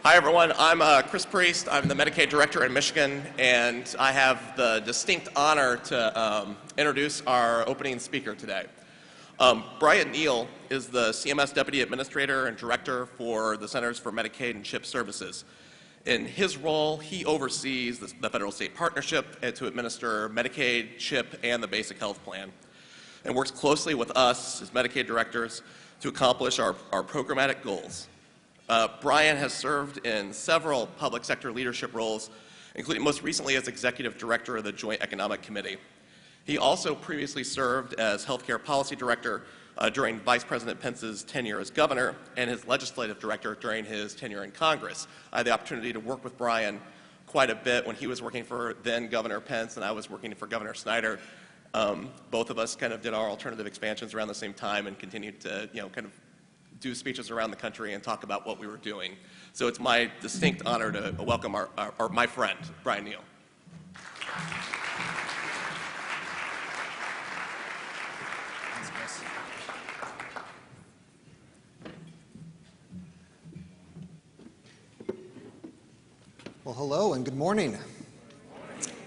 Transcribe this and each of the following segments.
Hi, everyone. I'm Chris Priest. I'm the Medicaid Director in Michigan, and I have the distinct honor to introduce our opening speaker today. Brian Neale is the CMS Deputy Administrator and Director for the Centers for Medicaid and CHIP Services. In his role, he oversees the federal-state partnership to administer Medicaid, CHIP, and the Basic Health Plan, and works closely with us as Medicaid Directors to accomplish our programmatic goals. Brian has served in several public sector leadership roles, including most recently as Executive Director of the Joint Economic Committee. He also previously served as Healthcare Policy Director during Vice President Pence's tenure as Governor and his Legislative Director during his tenure in Congress. I had the opportunity to work with Brian quite a bit when he was working for then Governor Pence and I was working for Governor Snyder. Both of us kind of did our alternative expansions around the same time and continued to, kind of do speeches around the country and talk about what we were doing. So it's my distinct honor to welcome my friend, Brian Neale. Well, hello and good morning.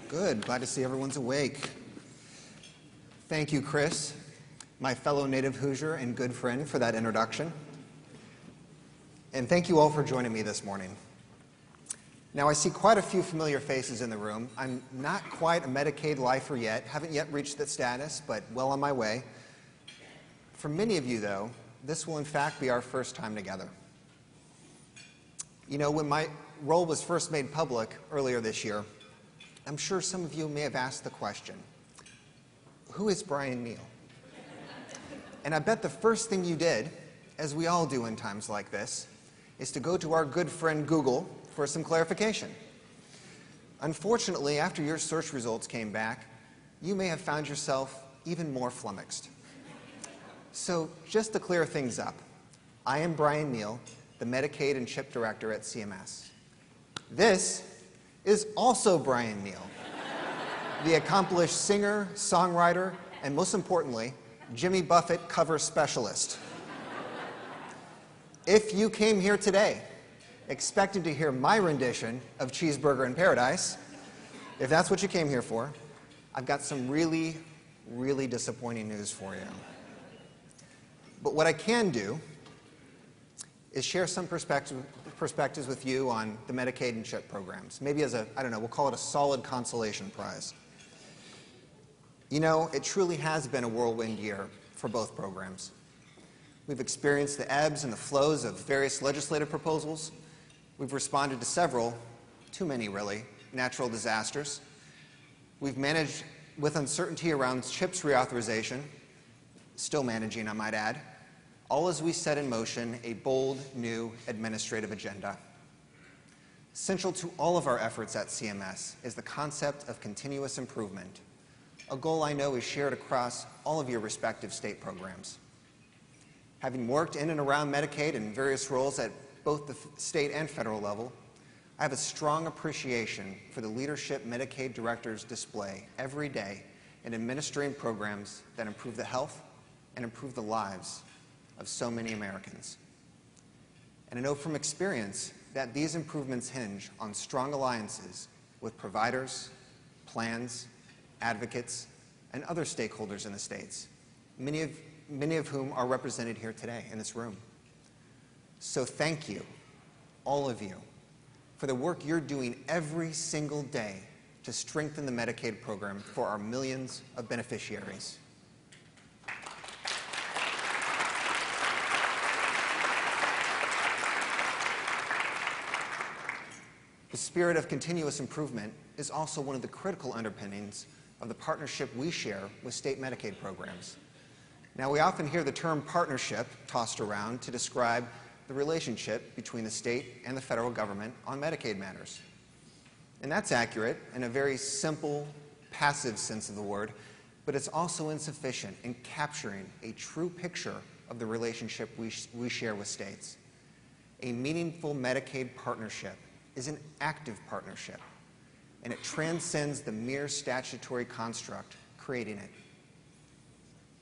Good, glad to see everyone's awake. Thank you, Chris, my fellow native Hoosier and good friend, for that introduction. And thank you all for joining me this morning. Now, I see quite a few familiar faces in the room. I'm not quite a Medicaid lifer yet, haven't yet reached that status, but well on my way. For many of you, though, this will in fact be our first time together. When my role was first made public earlier this year, I'm sure some of you may have asked the question, who is Brian Neale? And I bet the first thing you did, as we all do in times like this, is to go to our good friend Google for some clarification. Unfortunately, after your search results came back, you may have found yourself even more flummoxed. So just to clear things up, I am Brian Neale, the Medicaid and CHIP Director at CMS. This is also Brian Neale, the accomplished singer, songwriter, and most importantly, Jimmy Buffett cover specialist. If you came here today expecting to hear my rendition of Cheeseburger in Paradise, if that's what you came here for, I've got some really, really disappointing news for you. But what I can do is share some perspectives with you on the Medicaid and CHIP programs, maybe as we'll call it a solid consolation prize. It truly has been a whirlwind year for both programs. We've experienced the ebbs and the flows of various legislative proposals. We've responded to several, too many really, natural disasters. We've managed with uncertainty around CHIP's reauthorization, still managing, I might add, all as we set in motion a bold, new administrative agenda. Central to all of our efforts at CMS is the concept of continuous improvement, a goal I know is shared across all of your respective state programs. Having worked in and around Medicaid in various roles at both the state and federal level, I have a strong appreciation for the leadership Medicaid directors display every day in administering programs that improve the health and improve the lives of so many Americans. And I know from experience that these improvements hinge on strong alliances with providers, plans, advocates, and other stakeholders in the states, many of whom are represented here today in this room. So thank you, all of you, for the work you're doing every single day to strengthen the Medicaid program for our millions of beneficiaries. The spirit of continuous improvement is also one of the critical underpinnings of the partnership we share with state Medicaid programs. Now, we often hear the term partnership tossed around to describe the relationship between the state and the federal government on Medicaid matters. And that's accurate in a very simple, passive sense of the word, but it's also insufficient in capturing a true picture of the relationship we share with states. A meaningful Medicaid partnership is an active partnership, and it transcends the mere statutory construct creating it.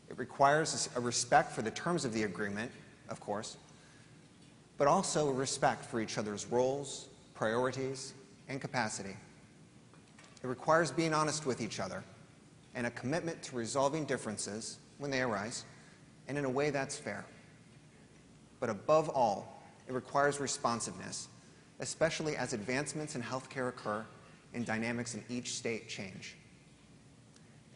It requires a respect for the terms of the agreement, of course, but also a respect for each other's roles, priorities, and capacity. It requires being honest with each other and a commitment to resolving differences when they arise, and in a way that's fair. But above all, it requires responsiveness, especially as advancements in healthcare occur and dynamics in each state change.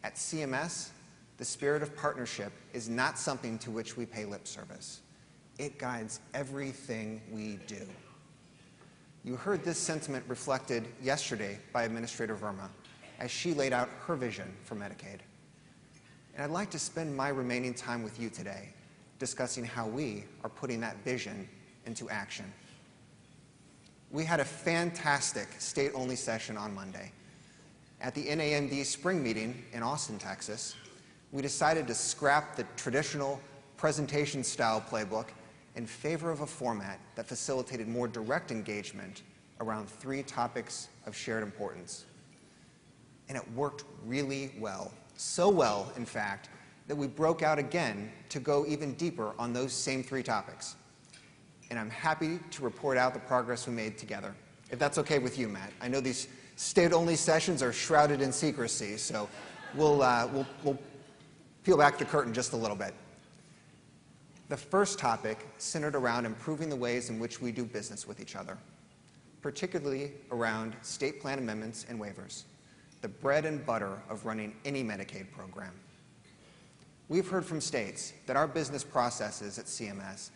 At CMS, the spirit of partnership is not something to which we pay lip service. It guides everything we do. You heard this sentiment reflected yesterday by Administrator Verma as she laid out her vision for Medicaid. And I'd like to spend my remaining time with you today discussing how we are putting that vision into action. We had a fantastic state-only session on Monday. At the NAMD spring meeting in Austin, Texas, we decided to scrap the traditional presentation-style playbook in favor of a format that facilitated more direct engagement around 3 topics of shared importance. And it worked really well. So well, in fact, that we broke out again to go even deeper on those same 3 topics. And I'm happy to report out the progress we made together, if that's okay with you, Matt. I know these state-only sessions are shrouded in secrecy, so we'll peel back the curtain just a little bit. The first topic centered around improving the ways in which we do business with each other, particularly around state plan amendments and waivers, the bread and butter of running any Medicaid program. We've heard from states that our business processes at CMS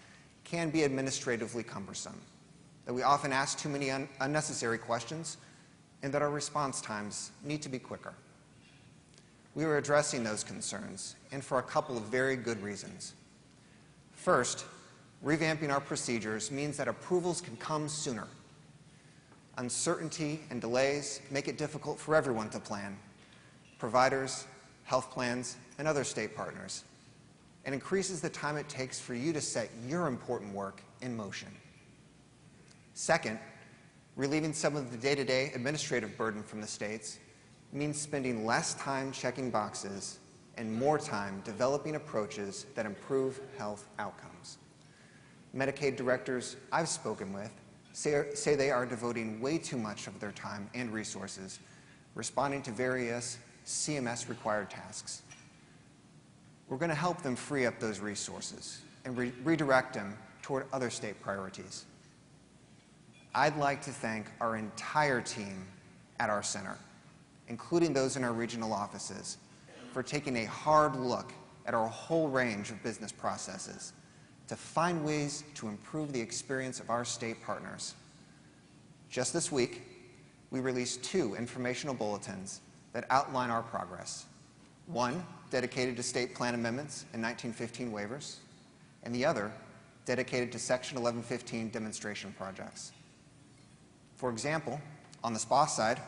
can be administratively cumbersome, that we often ask too many unnecessary questions, and that our response times need to be quicker. We are addressing those concerns, and for a couple of very good reasons. First, revamping our procedures means that approvals can come sooner. Uncertainty and delays make it difficult for everyone to plan: providers, health plans, and other state partners, and increases the time it takes for you to set your important work in motion. Second, relieving some of the day-to-day administrative burden from the states means spending less time checking boxes and more time developing approaches that improve health outcomes. Medicaid directors I've spoken with say they are devoting way too much of their time and resources responding to various CMS-required tasks. We're going to help them free up those resources and redirect them toward other state priorities. I'd like to thank our entire team at our center, including those in our regional offices, for taking a hard look at our whole range of business processes to find ways to improve the experience of our state partners. Just this week, we released 2 informational bulletins that outline our progress. One dedicated to state plan amendments and 1915 waivers, and the other dedicated to Section 1115 demonstration projects. For example, on the SPA side,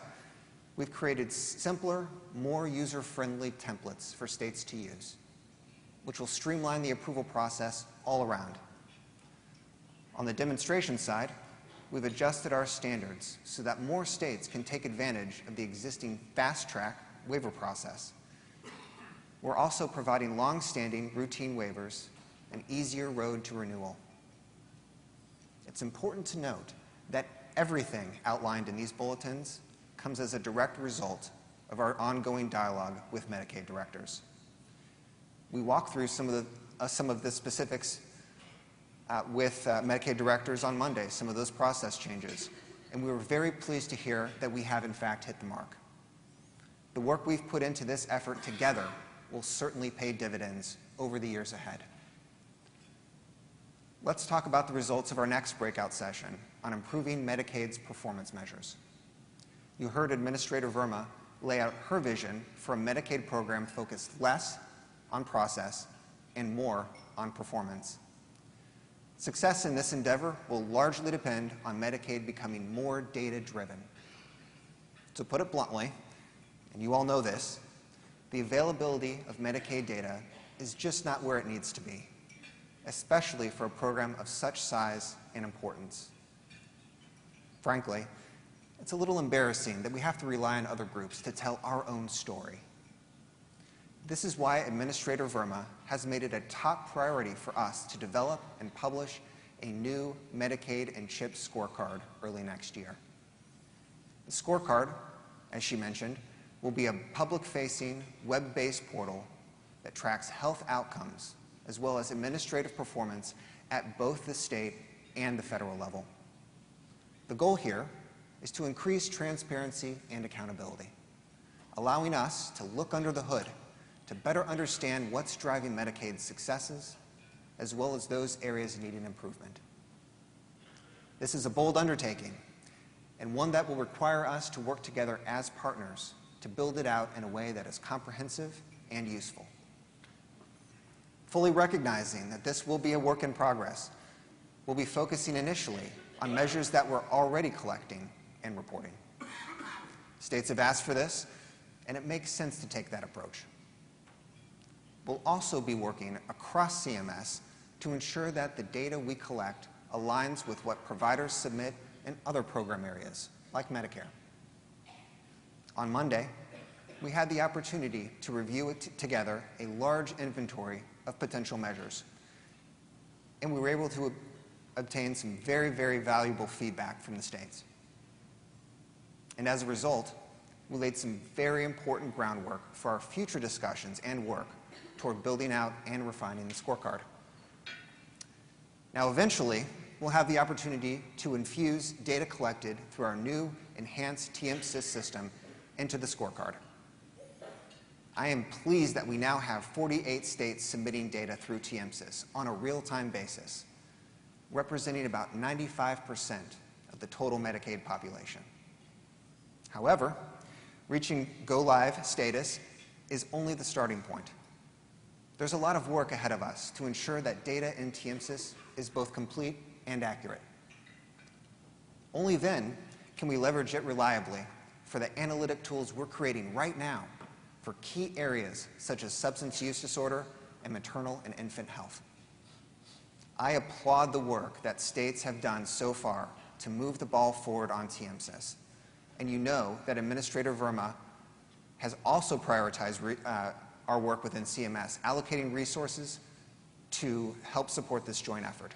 we've created simpler, more user-friendly templates for states to use, which will streamline the approval process all around. On the demonstration side, we've adjusted our standards so that more states can take advantage of the existing fast-track waiver process. We're also providing long-standing routine waivers an easier road to renewal. It's important to note that everything outlined in these bulletins comes as a direct result of our ongoing dialogue with Medicaid directors. We walked through some of the specifics with Medicaid directors on Monday, some of those process changes, and we were very pleased to hear that we have in fact hit the mark. The work we've put into this effort together will certainly pay dividends over the years ahead. Let's talk about the results of our next breakout session on improving Medicaid's performance measures. You heard Administrator Verma lay out her vision for a Medicaid program focused less on process and more on performance. Success in this endeavor will largely depend on Medicaid becoming more data-driven. To put it bluntly, and you all know this, the availability of Medicaid data is just not where it needs to be, especially for a program of such size and importance. Frankly, it's a little embarrassing that we have to rely on other groups to tell our own story. This is why Administrator Verma has made it a top priority for us to develop and publish a new Medicaid and CHIP scorecard early next year. The scorecard, as she mentioned, will be a public-facing, web-based portal that tracks health outcomes as well as administrative performance at both the state and the federal level. The goal here is to increase transparency and accountability, allowing us to look under the hood to better understand what's driving Medicaid's successes, as well as those areas needing improvement. This is a bold undertaking, and one that will require us to work together as partners to build it out in a way that is comprehensive and useful. Fully recognizing that this will be a work in progress, we'll be focusing initially on measures that we're already collecting and reporting. States have asked for this, and it makes sense to take that approach. We'll also be working across CMS to ensure that the data we collect aligns with what providers submit in other program areas, like Medicare. On Monday, we had the opportunity to review together a large inventory of potential measures, and we were able to obtain some very, very valuable feedback from the states. And as a result, we laid some very important groundwork for our future discussions and work toward building out and refining the scorecard. Now, eventually, we'll have the opportunity to infuse data collected through our new enhanced CMCS system into the scorecard. I am pleased that we now have 48 states submitting data through CMCS on a real-time basis, representing about 95% of the total Medicaid population. However, reaching go-live status is only the starting point. There's a lot of work ahead of us to ensure that data in CMCS is both complete and accurate. Only then can we leverage it reliably for the analytic tools we're creating right now for key areas such as substance use disorder and maternal and infant health. I applaud the work that states have done so far to move the ball forward on CMCS. And you know that Administrator Verma has also prioritized our work within CMS, allocating resources to help support this joint effort.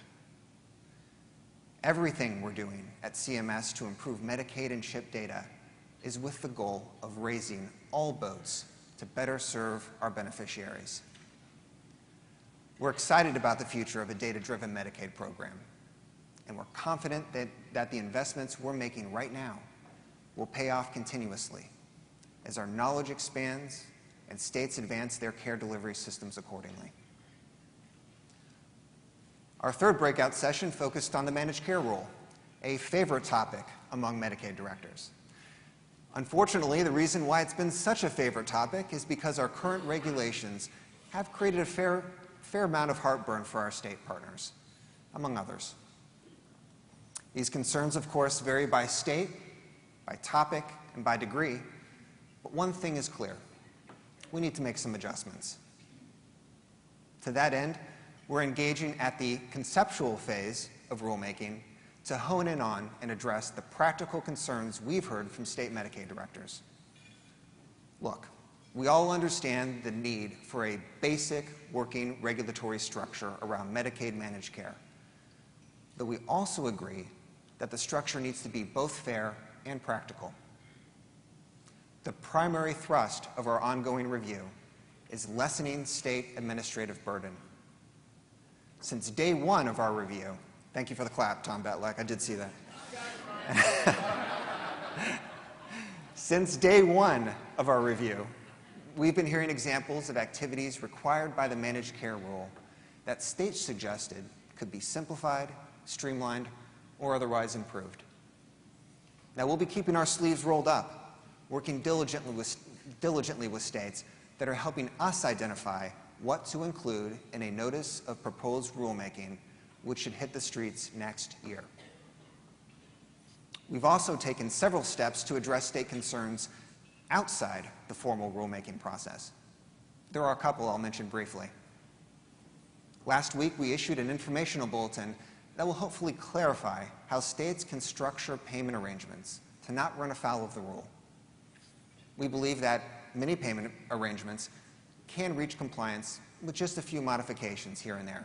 Everything we're doing at CMS to improve Medicaid and CHIP data is with the goal of raising all boats to better serve our beneficiaries. We're excited about the future of a data-driven Medicaid program, and we're confident that the investments we're making right now will pay off continuously as our knowledge expands and states advance their care delivery systems accordingly. Our third breakout session focused on the managed care rule, a favorite topic among Medicaid directors. Unfortunately, the reason why it's been such a favorite topic is because our current regulations have created a fair amount of heartburn for our state partners, among others. These concerns, of course, vary by state, by topic, and by degree, but one thing is clear. We need to make some adjustments. To that end, we're engaging at the conceptual phase of rulemaking to hone in on and address the practical concerns we've heard from state Medicaid directors. Look, we all understand the need for a basic working regulatory structure around Medicaid managed care, though we also agree that the structure needs to be both fair and practical. The primary thrust of our ongoing review is lessening state administrative burden. Since day one of our review, thank you for the clap, Tom Betleck, I did see that. Since day one of our review, we've been hearing examples of activities required by the managed care rule that states suggested could be simplified, streamlined, or otherwise improved. Now, we'll be keeping our sleeves rolled up, working diligently with states that are helping us identify what to include in a notice of proposed rulemaking, which should hit the streets next year. We've also taken several steps to address state concerns outside the formal rulemaking process. There are a couple I'll mention briefly. Last week, we issued an informational bulletin that will hopefully clarify how states can structure payment arrangements to not run afoul of the rule. We believe that many payment arrangements can reach compliance with just a few modifications here and there.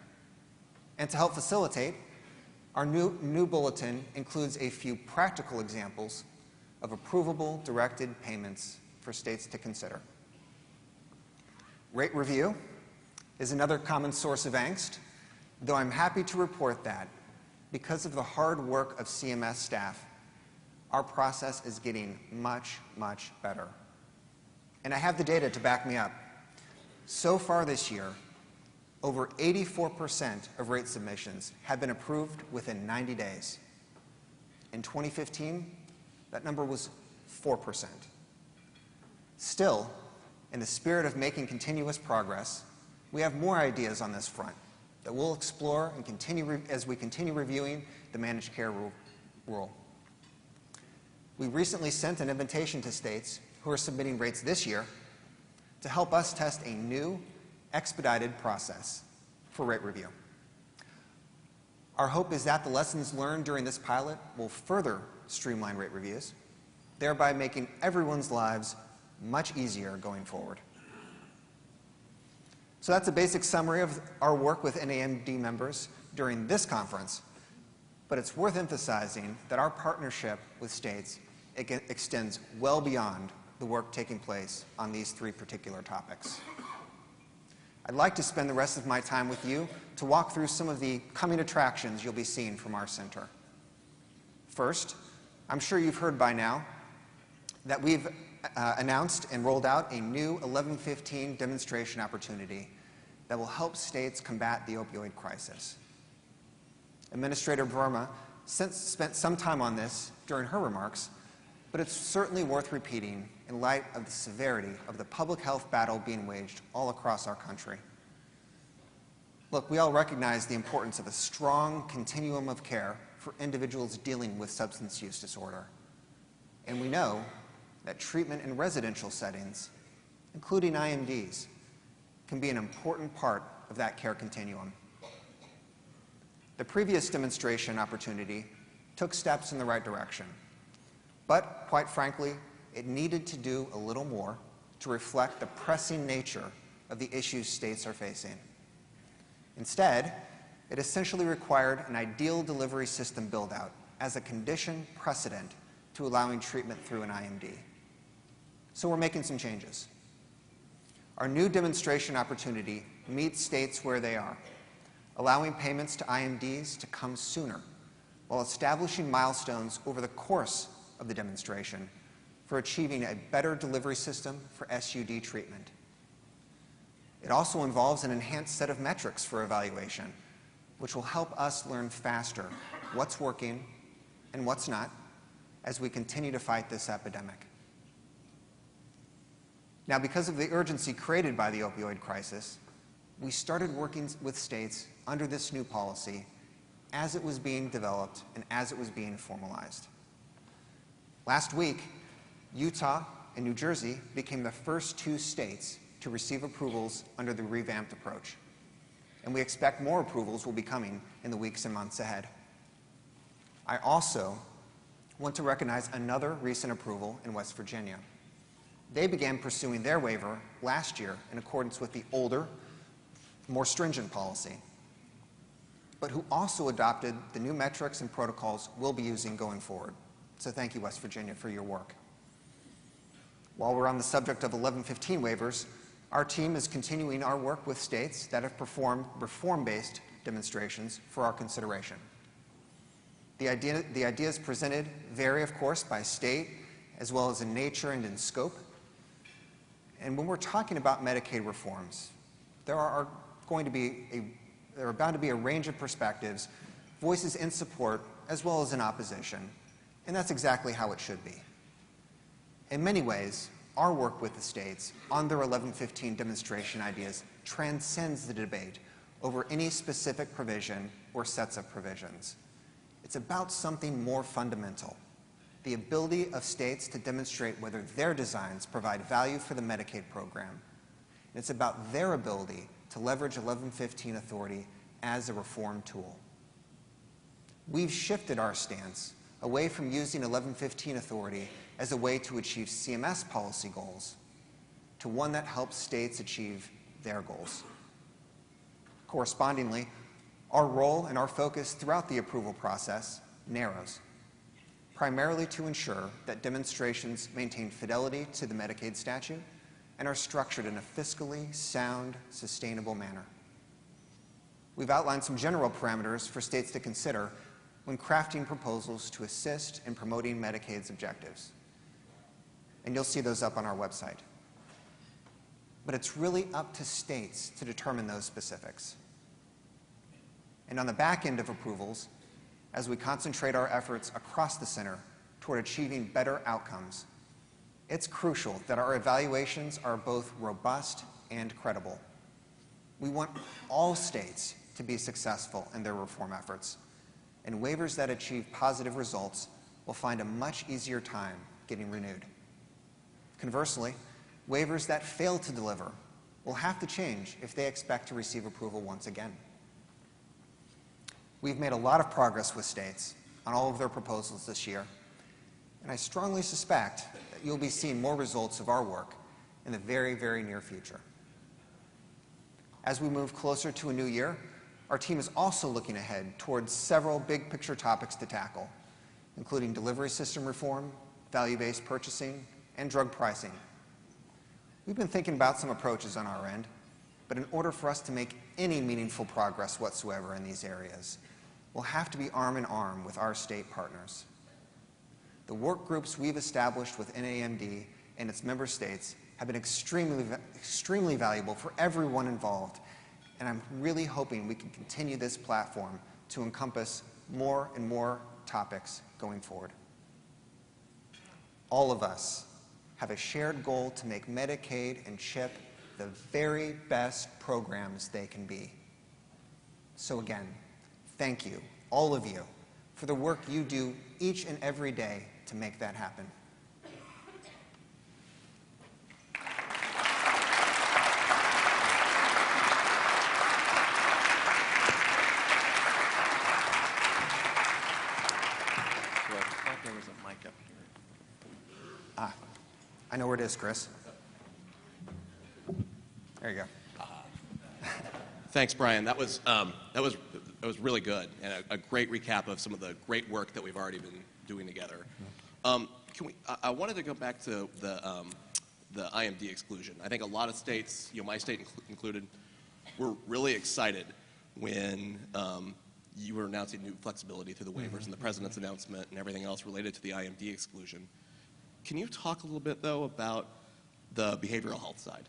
And to help facilitate, Our new bulletin includes a few practical examples of approvable directed payments for states to consider. Rate review is another common source of angst, though I'm happy to report that because of the hard work of CMS staff, our process is getting much, much better. And I have the data to back me up. So far this year, over 84% of rate submissions have been approved within 90 days. In 2015, that number was 4%. Still, in the spirit of making continuous progress, we have more ideas on this front that we'll explore and continue as we continue reviewing the managed care rule. We recently sent an invitation to states who are submitting rates this year to help us test a new, expedited process for rate review. Our hope is that the lessons learned during this pilot will further streamline rate reviews, thereby making everyone's lives much easier going forward. So that's a basic summary of our work with NAMD members during this conference, but it's worth emphasizing that our partnership with states extends well beyond the work taking place on these three particular topics. I'd like to spend the rest of my time with you to walk through some of the coming attractions you'll be seeing from our center. First, I'm sure you've heard by now that we've announced and rolled out a new 1115 demonstration opportunity that will help states combat the opioid crisis. Administrator Verma spent some time on this during her remarks, but it's certainly worth repeating in light of the severity of the public health battle being waged all across our country. Look, we all recognize the importance of a strong continuum of care for individuals dealing with substance use disorder. And we know that treatment in residential settings, including IMDs, can be an important part of that care continuum. The previous demonstration opportunity took steps in the right direction, but quite frankly, it needed to do a little more to reflect the pressing nature of the issues states are facing. Instead, it essentially required an ideal delivery system build-out as a condition precedent to allowing treatment through an IMD. So we're making some changes. Our new demonstration opportunity meets states where they are, allowing payments to IMDs to come sooner, while establishing milestones over the course of the demonstration for achieving a better delivery system for SUD treatment. It also involves an enhanced set of metrics for evaluation, which will help us learn faster what's working and what's not as we continue to fight this epidemic. Now, because of the urgency created by the opioid crisis, we started working with states under this new policy as it was being developed and as it was being formalized. Last week, Utah and New Jersey became the first two states to receive approvals under the revamped approach, and we expect more approvals will be coming in the weeks and months ahead. I also want to recognize another recent approval in West Virginia. They began pursuing their waiver last year in accordance with the older, more stringent policy, but who also adopted the new metrics and protocols we'll be using going forward. So thank you, West Virginia, for your work. While we're on the subject of 1115 waivers, our team is continuing our work with states that have performed reform-based demonstrations for our consideration. The ideas presented vary, of course, by state, as well as in nature and in scope. And when we're talking about Medicaid reforms, there are bound to be a range of perspectives, voices in support as well as in opposition, and that's exactly how it should be. In many ways, our work with the states on their 1115 demonstration ideas transcends the debate over any specific provision or sets of provisions. It's about something more fundamental: the ability of states to demonstrate whether their designs provide value for the Medicaid program. And it's about their ability to leverage 1115 authority as a reform tool. We've shifted our stance away from using 1115 authority as a way to achieve CMS policy goals to one that helps states achieve their goals. Correspondingly, Our role and our focus throughout the approval process narrows, primarily to ensure that demonstrations maintain fidelity to the Medicaid statute and are structured in a fiscally sound, sustainable manner. We've outlined some general parameters for states to consider when crafting proposals to assist in promoting Medicaid's objectives. And you'll see those up on our website. But it's really up to states to determine those specifics. And on the back end of approvals, as we concentrate our efforts across the center toward achieving better outcomes, it's crucial that our evaluations are both robust and credible. We want all states to be successful in their reform efforts, and waivers that achieve positive results will find a much easier time getting renewed. Conversely, waivers that fail to deliver will have to change if they expect to receive approval once again. We've made a lot of progress with states on all of their proposals this year, and I strongly suspect that you'll be seeing more results of our work in the very, very near future. As we move closer to a new year, our team is also looking ahead towards several big picture topics to tackle, including delivery system reform, value-based purchasing, and drug pricing. We've been thinking about some approaches on our end, but in order for us to make any meaningful progress whatsoever in these areas, we'll have to be arm in arm with our state partners. The work groups we've established with NAMD and its member states have been extremely valuable for everyone involved, and I'm really hoping we can continue this platform to encompass more and more topics going forward. All of us have a shared goal to make Medicaid and CHIP the very best programs they can be. So again, thank you, all of you, for the work you do each and every day to make that happen. There was a mic up here. I know where it is, Chris. There you go. Thanks, Brian. That was really good, and a great recap of some of the great work that we've already been doing together. I wanted to go back to the IMD exclusion. I think a lot of states, my state included, were really excited when you were announcing new flexibility through the waivers and the president's announcement and everything else related to the IMD exclusion. Can you talk a little bit, though, about the behavioral health side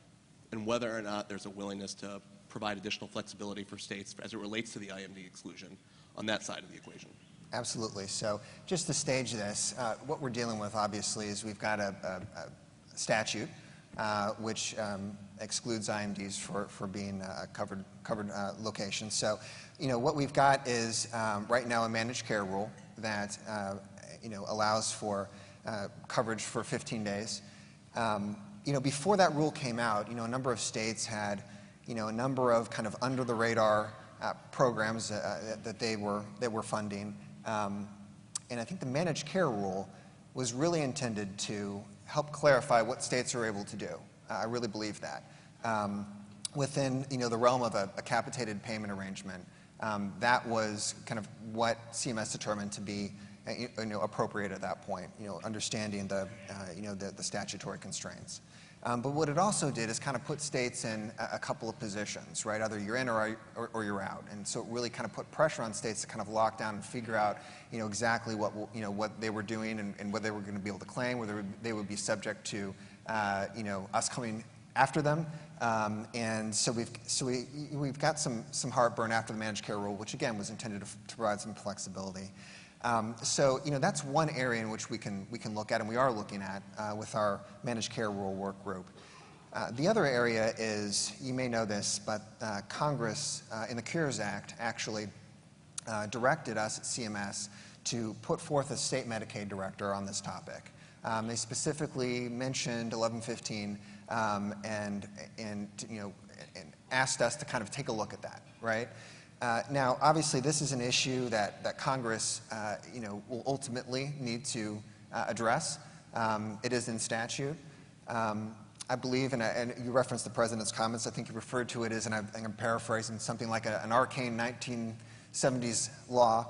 and whether or not there's a willingness to provide additional flexibility for states as it relates to the IMD exclusion on that side of the equation? Absolutely. So just to stage this, what we're dealing with, obviously, is we've got a statute which excludes IMDs for being covered locations. So, what we've got is right now a managed care rule that allows for coverage for 15 days. Before that rule came out, a number of states had a number of kind of under the radar programs that they were funding, and I think the managed care rule was really intended to help clarify what states are able to do. I really believe that. Within the realm of a capitated payment arrangement, that was kind of what CMS determined to be appropriate at that point. Understanding the statutory constraints. But what it also did is kind of put states in a couple of positions, right? Either you're in or you're out, and so it really kind of put pressure on states to kind of lock down and figure out exactly what they were doing and whether they were going to be able to claim, whether they would be subject to us coming after them. And so we've got some heartburn after the managed care rule, which again was intended to provide some flexibility. So that's one area in which we can look at, and we are looking at with our managed care rule work group. The other area is, you may know this, but Congress in the Cures Act actually directed us at CMS to put forth a state Medicaid director on this topic. They specifically mentioned 1115 and asked us to kind of take a look at that, right? Now, obviously, this is an issue that Congress, will ultimately need to address. It is in statute. I believe, and you referenced the President's comments, I think you referred to it as, and I think I'm paraphrasing, something like an arcane 1970s law.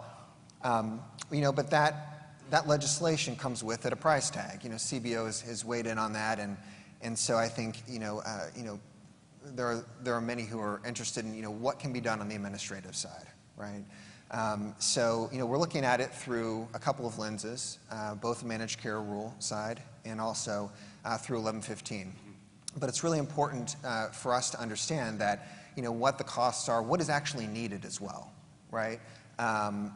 But that legislation comes with it a price tag. CBO has weighed in on that, and so I think there are many who are interested in what can be done on the administrative side, right? So we're looking at it through a couple of lenses, both the managed care rule side and also through 1115. But it's really important for us to understand that what the costs are, what is actually needed as well, right?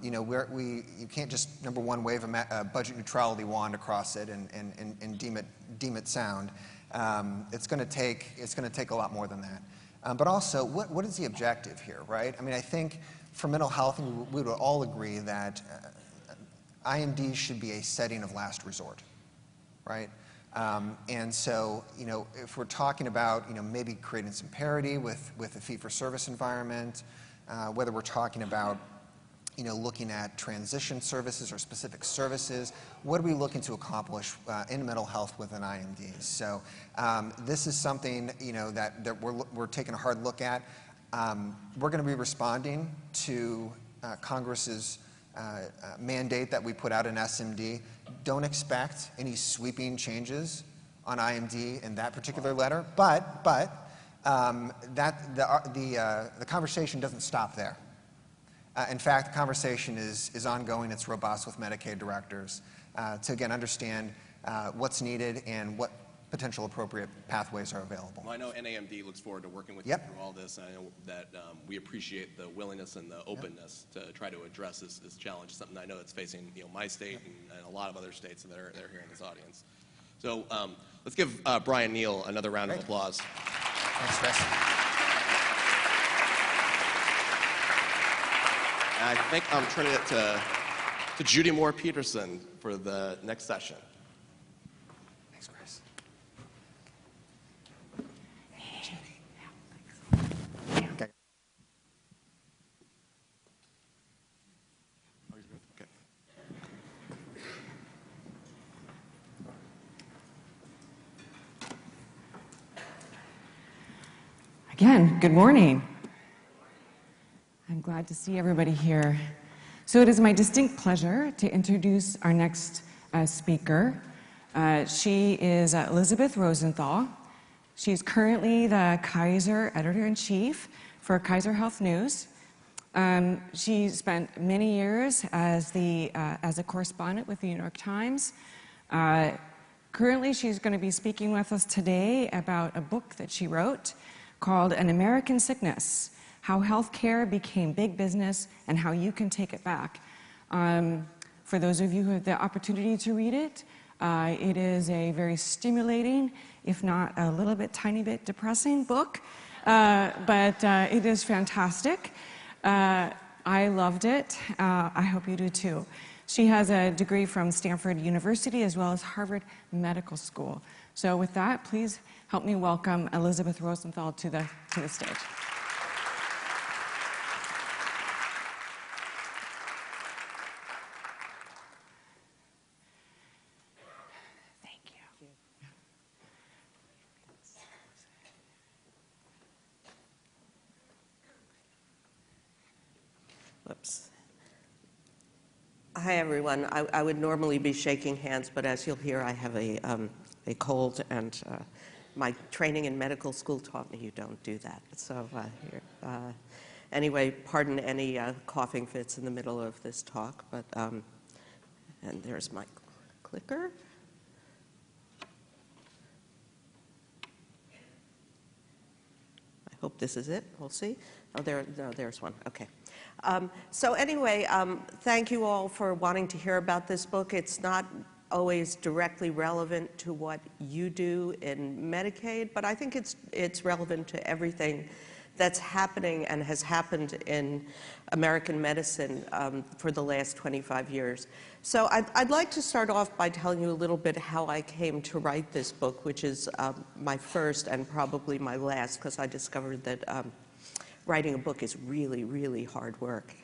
You can't just, number one, wave a budget neutrality wand across it and deem it sound. It's going to take a lot more than that. But also, what is the objective here, right? I mean, I think for mental health, we would all agree that IMDs should be a setting of last resort, right? And so, if we're talking about, maybe creating some parity with a fee-for-service environment, whether we're talking about, looking at transition services or specific services, what are we looking to accomplish in mental health with an IMD? So this is something, that we're taking a hard look at. We're going to be responding to Congress's mandate that we put out in SMD. Don't expect any sweeping changes on IMD in that particular letter, but the conversation doesn't stop there. In fact, the conversation is ongoing. It's robust with Medicaid directors to, again, understand what's needed and what potential appropriate pathways are available. Well, I know NAMD looks forward to working with you through all this, and I know that we appreciate the willingness and the openness to try to address this challenge, something I know that's facing my state and a lot of other states that are here in this audience. So let's give Brian Neale another round of applause. Thanks, Chris. I think I'm turning it to Judy Mohr Peterson for the next session. Thanks, Chris. Okay. Oh, you're good? Okay. Again, good morning. I'm glad to see everybody here. So it is my distinct pleasure to introduce our next speaker. She is Elisabeth Rosenthal. She's currently the Kaiser Editor-in-Chief for Kaiser Health News. She spent many years as a correspondent with the New York Times. Currently, she's going to be speaking with us today about a book that she wrote called An American Sickness: How Healthcare Became Big Business and How You Can Take It Back. For those of you who have the opportunity to read it, it is a very stimulating, if not a little bit, tiny bit depressing book, but it is fantastic. I loved it. I hope you do too. She has a degree from Stanford University as well as Harvard Medical School. So with that, please help me welcome Elisabeth Rosenthal to the stage. Whoops. Hi, everyone. I would normally be shaking hands, but as you'll hear, I have a cold, and my training in medical school taught me you don't do that. So anyway, pardon any coughing fits in the middle of this talk, but and there's my clicker. I hope this is it. We'll see. Oh, there's one. Okay. So anyway, thank you all for wanting to hear about this book. It's not always directly relevant to what you do in Medicaid, but I think it's relevant to everything that's happening and has happened in American medicine for the last 25 years. So I'd like to start off by telling you a little bit how I came to write this book, which is my first and probably my last, because I discovered that writing a book is really, really hard work,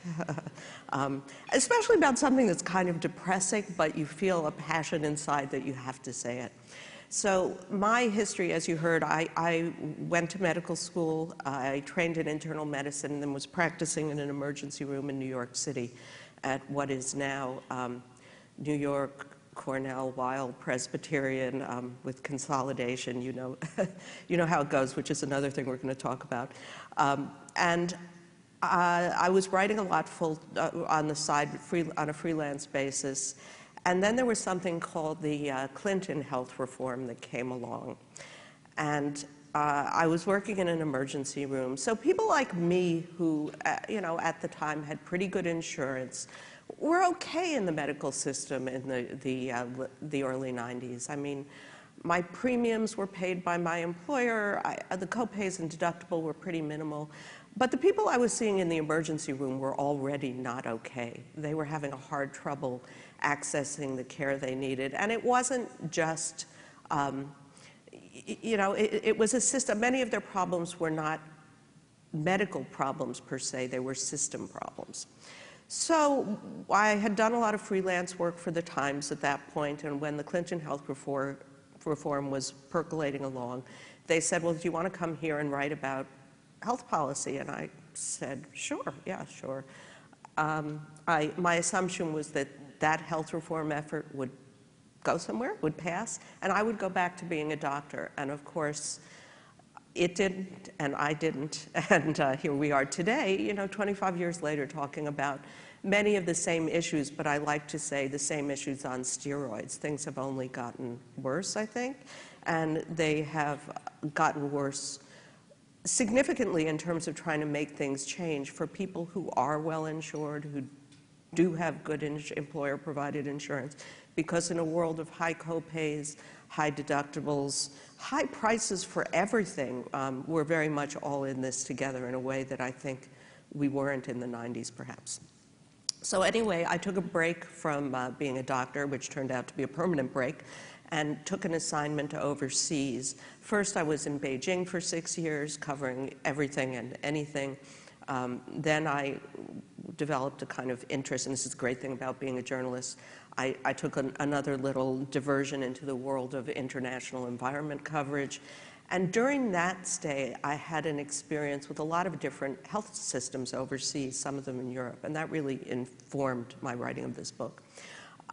especially about something that's kind of depressing, but you feel a passion inside that you have to say it. So my history, as you heard, I went to medical school, I trained in internal medicine, and then was practicing in an emergency room in New York City at what is now New York Cornell Weill Presbyterian with consolidation. You know, you know how it goes, which is another thing we're going to talk about. And I was writing a lot on the side on a freelance basis. And then there was something called the Clinton health reform that came along. And I was working in an emergency room. So people like me who, you know, at the time had pretty good insurance were okay in the medical system in the early 90s. I mean, my premiums were paid by my employer. The copays and deductible were pretty minimal. But the people I was seeing in the emergency room were already not okay. They were having a hard trouble accessing the care they needed. And it wasn't just, you know, it was a system. Many of their problems were not medical problems per se, they were system problems. So I had done a lot of freelance work for the Times at that point, and when the Clinton health reform was percolating along, they said, well, do you want to come here and write about health policy? And I said, sure, yeah, sure. My assumption was that that health reform effort would go somewhere, would pass, and I would go back to being a doctor. And of course, it didn't, and I didn't, and here we are today, you know, 25 years later, talking about many of the same issues, but I like to say the same issues on steroids. Things have only gotten worse, I think, and they have gotten worse significantly in terms of trying to make things change for people who are well insured, who do have good employer-provided insurance, because in a world of high copays, high deductibles, high prices for everything, we're very much all in this together in a way that I think we weren't in the 90s, perhaps. So anyway, I took a break from being a doctor, which turned out to be a permanent break, and took an assignment overseas. First, I was in Beijing for 6 years, covering everything and anything. Then I developed a kind of interest, and this is the great thing about being a journalist. I took another little diversion into the world of international environment coverage. And during that stay, I had an experience with a lot of different health systems overseas, some of them in Europe, and that really informed my writing of this book.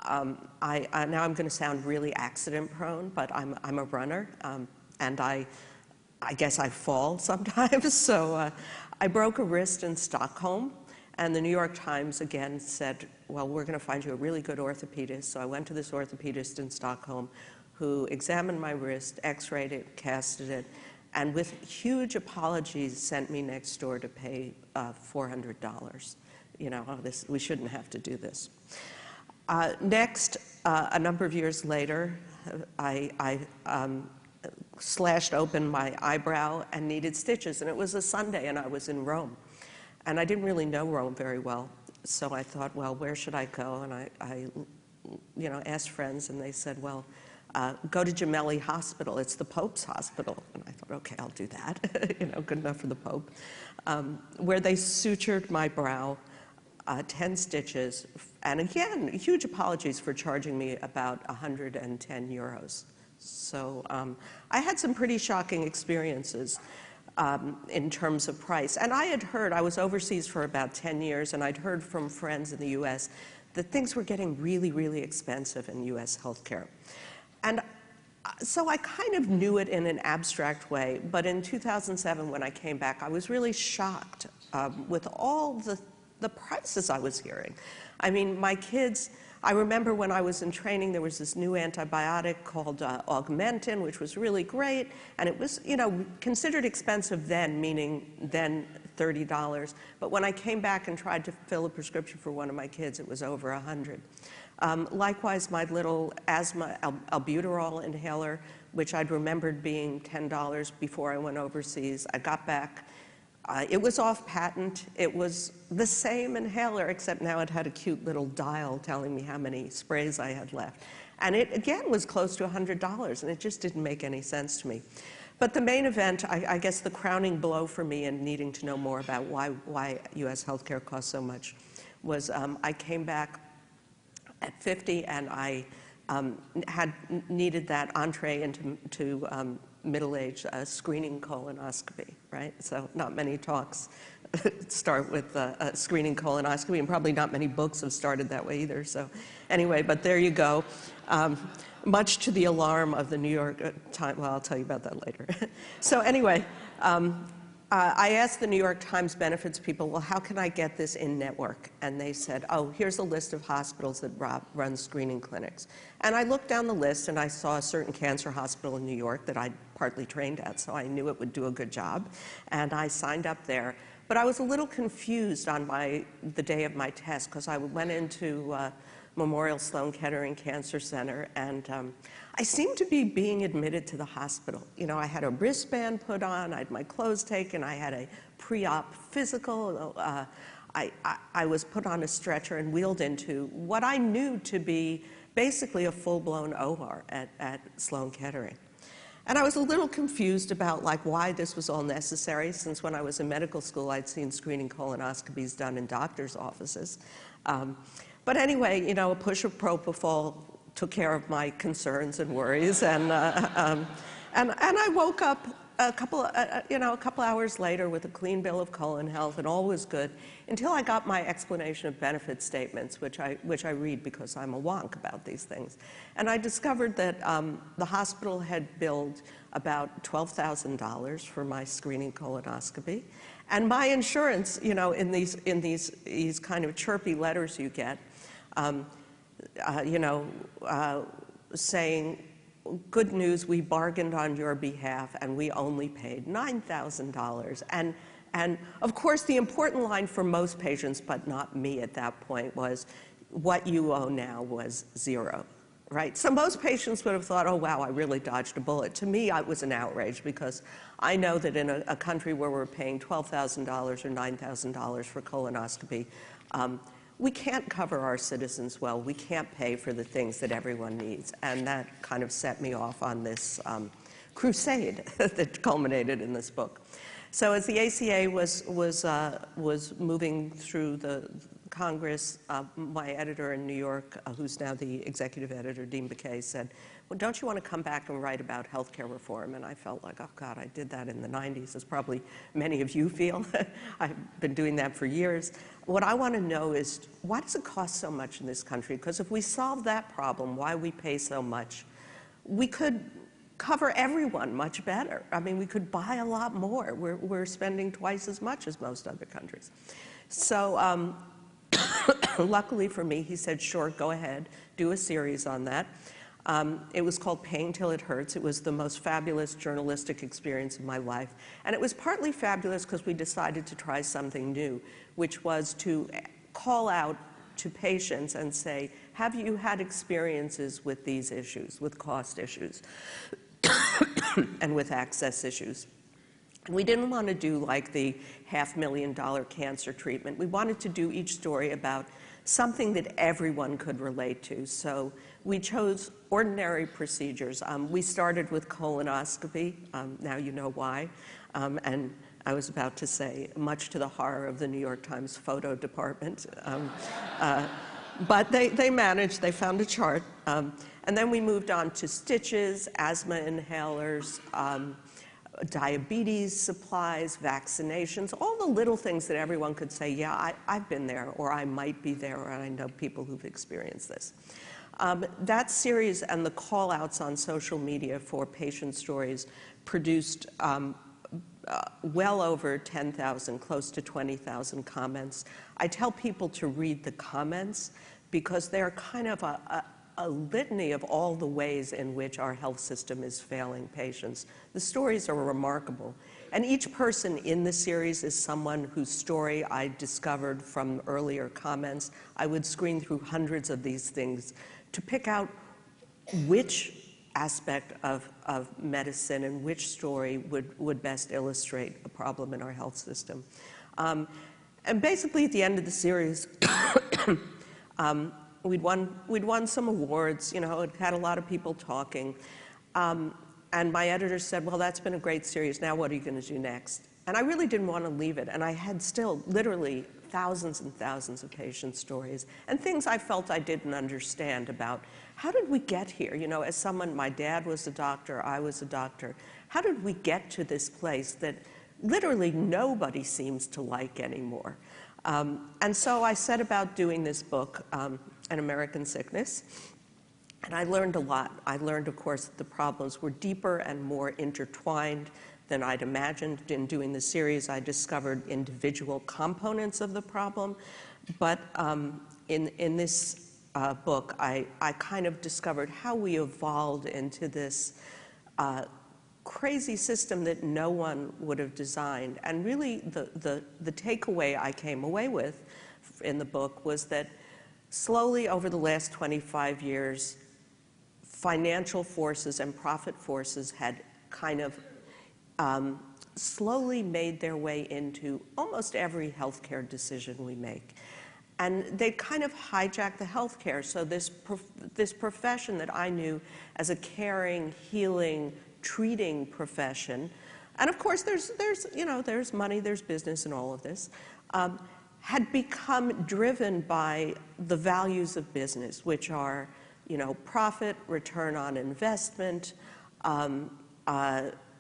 Now I'm going to sound really accident-prone, but I'm a runner, and I guess I fall sometimes. So I broke a wrist in Stockholm, and the New York Times again said, well, we're going to find you a really good orthopedist. So I went to this orthopedist in Stockholm who examined my wrist, x-rayed it, casted it, and with huge apologies sent me next door to pay $400. You know, oh, we shouldn't have to do this. Next, a number of years later, I slashed open my eyebrow and needed stitches, and it was a Sunday, and I was in Rome. And I didn't really know Rome very well, so I thought, well, where should I go? And I you know, asked friends, and they said, well, go to Gemelli Hospital. It's the Pope's hospital. And I thought, okay, I'll do that. You know, good enough for the Pope. Where they sutured my brow, 10 stitches, and again, huge apologies for charging me about 110 euros. So I had some pretty shocking experiences in terms of price. And I had heard, I was overseas for about 10 years, and I'd heard from friends in the US that things were getting really, really expensive in US healthcare. And so I kind of knew it in an abstract way, but in 2007 when I came back, I was really shocked with all the prices I was hearing. I mean, my kids, I remember when I was in training, there was this new antibiotic called Augmentin, which was really great, and it was, you know, considered expensive then, meaning then $30. But when I came back and tried to fill a prescription for one of my kids, it was over $100. Likewise, my little asthma albuterol inhaler, which I'd remembered being $10 before I went overseas, I got back. It was off patent. It was the same inhaler, except now it had a cute little dial telling me how many sprays I had left. And it, again, was close to $100, and it just didn't make any sense to me. But the main event, I guess the crowning blow for me in needing to know more about why US healthcare costs so much, was I came back at 50, and I needed that entree into middle-age screening colonoscopy, right? So not many talks start with screening colonoscopy, and probably not many books have started that way either. So anyway, but there you go. Much to the alarm of the New York Times. Well, I'll tell you about that later. So anyway, I asked the New York Times benefits people, well, how can I get this in network? And they said, oh, here's a list of hospitals that run screening clinics. And I looked down the list and I saw a certain cancer hospital in New York that I'd partly trained at, so I knew it would do a good job. And I signed up there. But I was a little confused on the day of my test, because I went into Memorial Sloan Kettering Cancer Center, and I seemed to be being admitted to the hospital. You know, I had a wristband put on, I had my clothes taken, I had a pre-op physical. I was put on a stretcher and wheeled into what I knew to be basically a full-blown OR at Sloan Kettering. And I was a little confused about why this was all necessary, since when I was in medical school, I'd seen screening colonoscopies done in doctors' offices. But anyway, you know, a push of propofol took care of my concerns and worries, and I woke up a couple hours later with a clean bill of colon health, and all was good until I got my explanation of benefit statements, which I read because I'm a wonk about these things. And I discovered that the hospital had billed about $12,000 for my screening colonoscopy, and my insurance, you know, in these kind of chirpy letters you get, saying, good news, we bargained on your behalf and we only paid $9,000. And of course, the important line for most patients, but not me at that point, was what you owe now was zero, right? So most patients would have thought, oh, wow, I really dodged a bullet. To me, it was an outrage, because I know that in a country where we're paying $12,000 or $9,000 for colonoscopy, we can't cover our citizens well. We can't pay for the things that everyone needs. And that kind of set me off on this crusade that culminated in this book. So as the ACA was moving through the Congress, my editor in New York, who's now the executive editor, Dean Baquet, said, well, don't you want to come back and write about healthcare reform? And I felt like, oh, God, I did that in the 90s, as probably many of you feel. I've been doing that for years. What I want to know is, why does it cost so much in this country? Because if we solve that problem, why we pay so much, we could cover everyone much better. I mean, we could buy a lot more. We're spending twice as much as most other countries. So luckily for me, he said, sure, go ahead, do a series on that. It was called Paying Till It Hurts. It was the most fabulous journalistic experience of my life. And it was partly fabulous because we decided to try something new, which was to call out to patients and say, have you had experiences with these issues, with cost issues, and with access issues? We didn't want to do like the $500,000 cancer treatment. We wanted to do each story about something that everyone could relate to. So we chose ordinary procedures. We started with colonoscopy. Now you know why. And I was about to say, much to the horror of the New York Times photo department. But they managed. They found a chart. And then we moved on to stitches, asthma inhalers, diabetes supplies, vaccinations, all the little things that everyone could say, yeah, I've been there, or I might be there, or I know people who've experienced this. That series and the call-outs on social media for patient stories produced well over 10,000, close to 20,000 comments. I tell people to read the comments because they're kind of a litany of all the ways in which our health system is failing patients. The stories are remarkable. And each person in the series is someone whose story I discovered from earlier comments. I would screen through hundreds of these things to pick out which aspect of medicine and which story would best illustrate a problem in our health system. And basically at the end of the series, we'd won some awards, you know, it had a lot of people talking. And my editor said, well, that's been a great series, now what are you going to do next? And I really didn't want to leave it, and I had still literally thousands and thousands of patient stories and things I felt I didn't understand about how did we get here? You know, as someone, my dad was a doctor, I was a doctor. How did we get to this place that literally nobody seems to like anymore? And so I set about doing this book, An American Sickness, and I learned a lot. I learned, of course, that the problems were deeper and more intertwined than I'd imagined. In doing the series, I discovered individual components of the problem, but in this book, I kind of discovered how we evolved into this crazy system that no one would have designed. And really, the takeaway I came away with in the book was that slowly over the last 25 years, financial forces and profit forces had kind of slowly made their way into almost every healthcare decision we make. And they kind of hijacked the healthcare. So this profession that I knew as a caring, healing, treating profession, and of course there's money, there's business in all of this, had become driven by the values of business, which are, you know, profit, return on investment,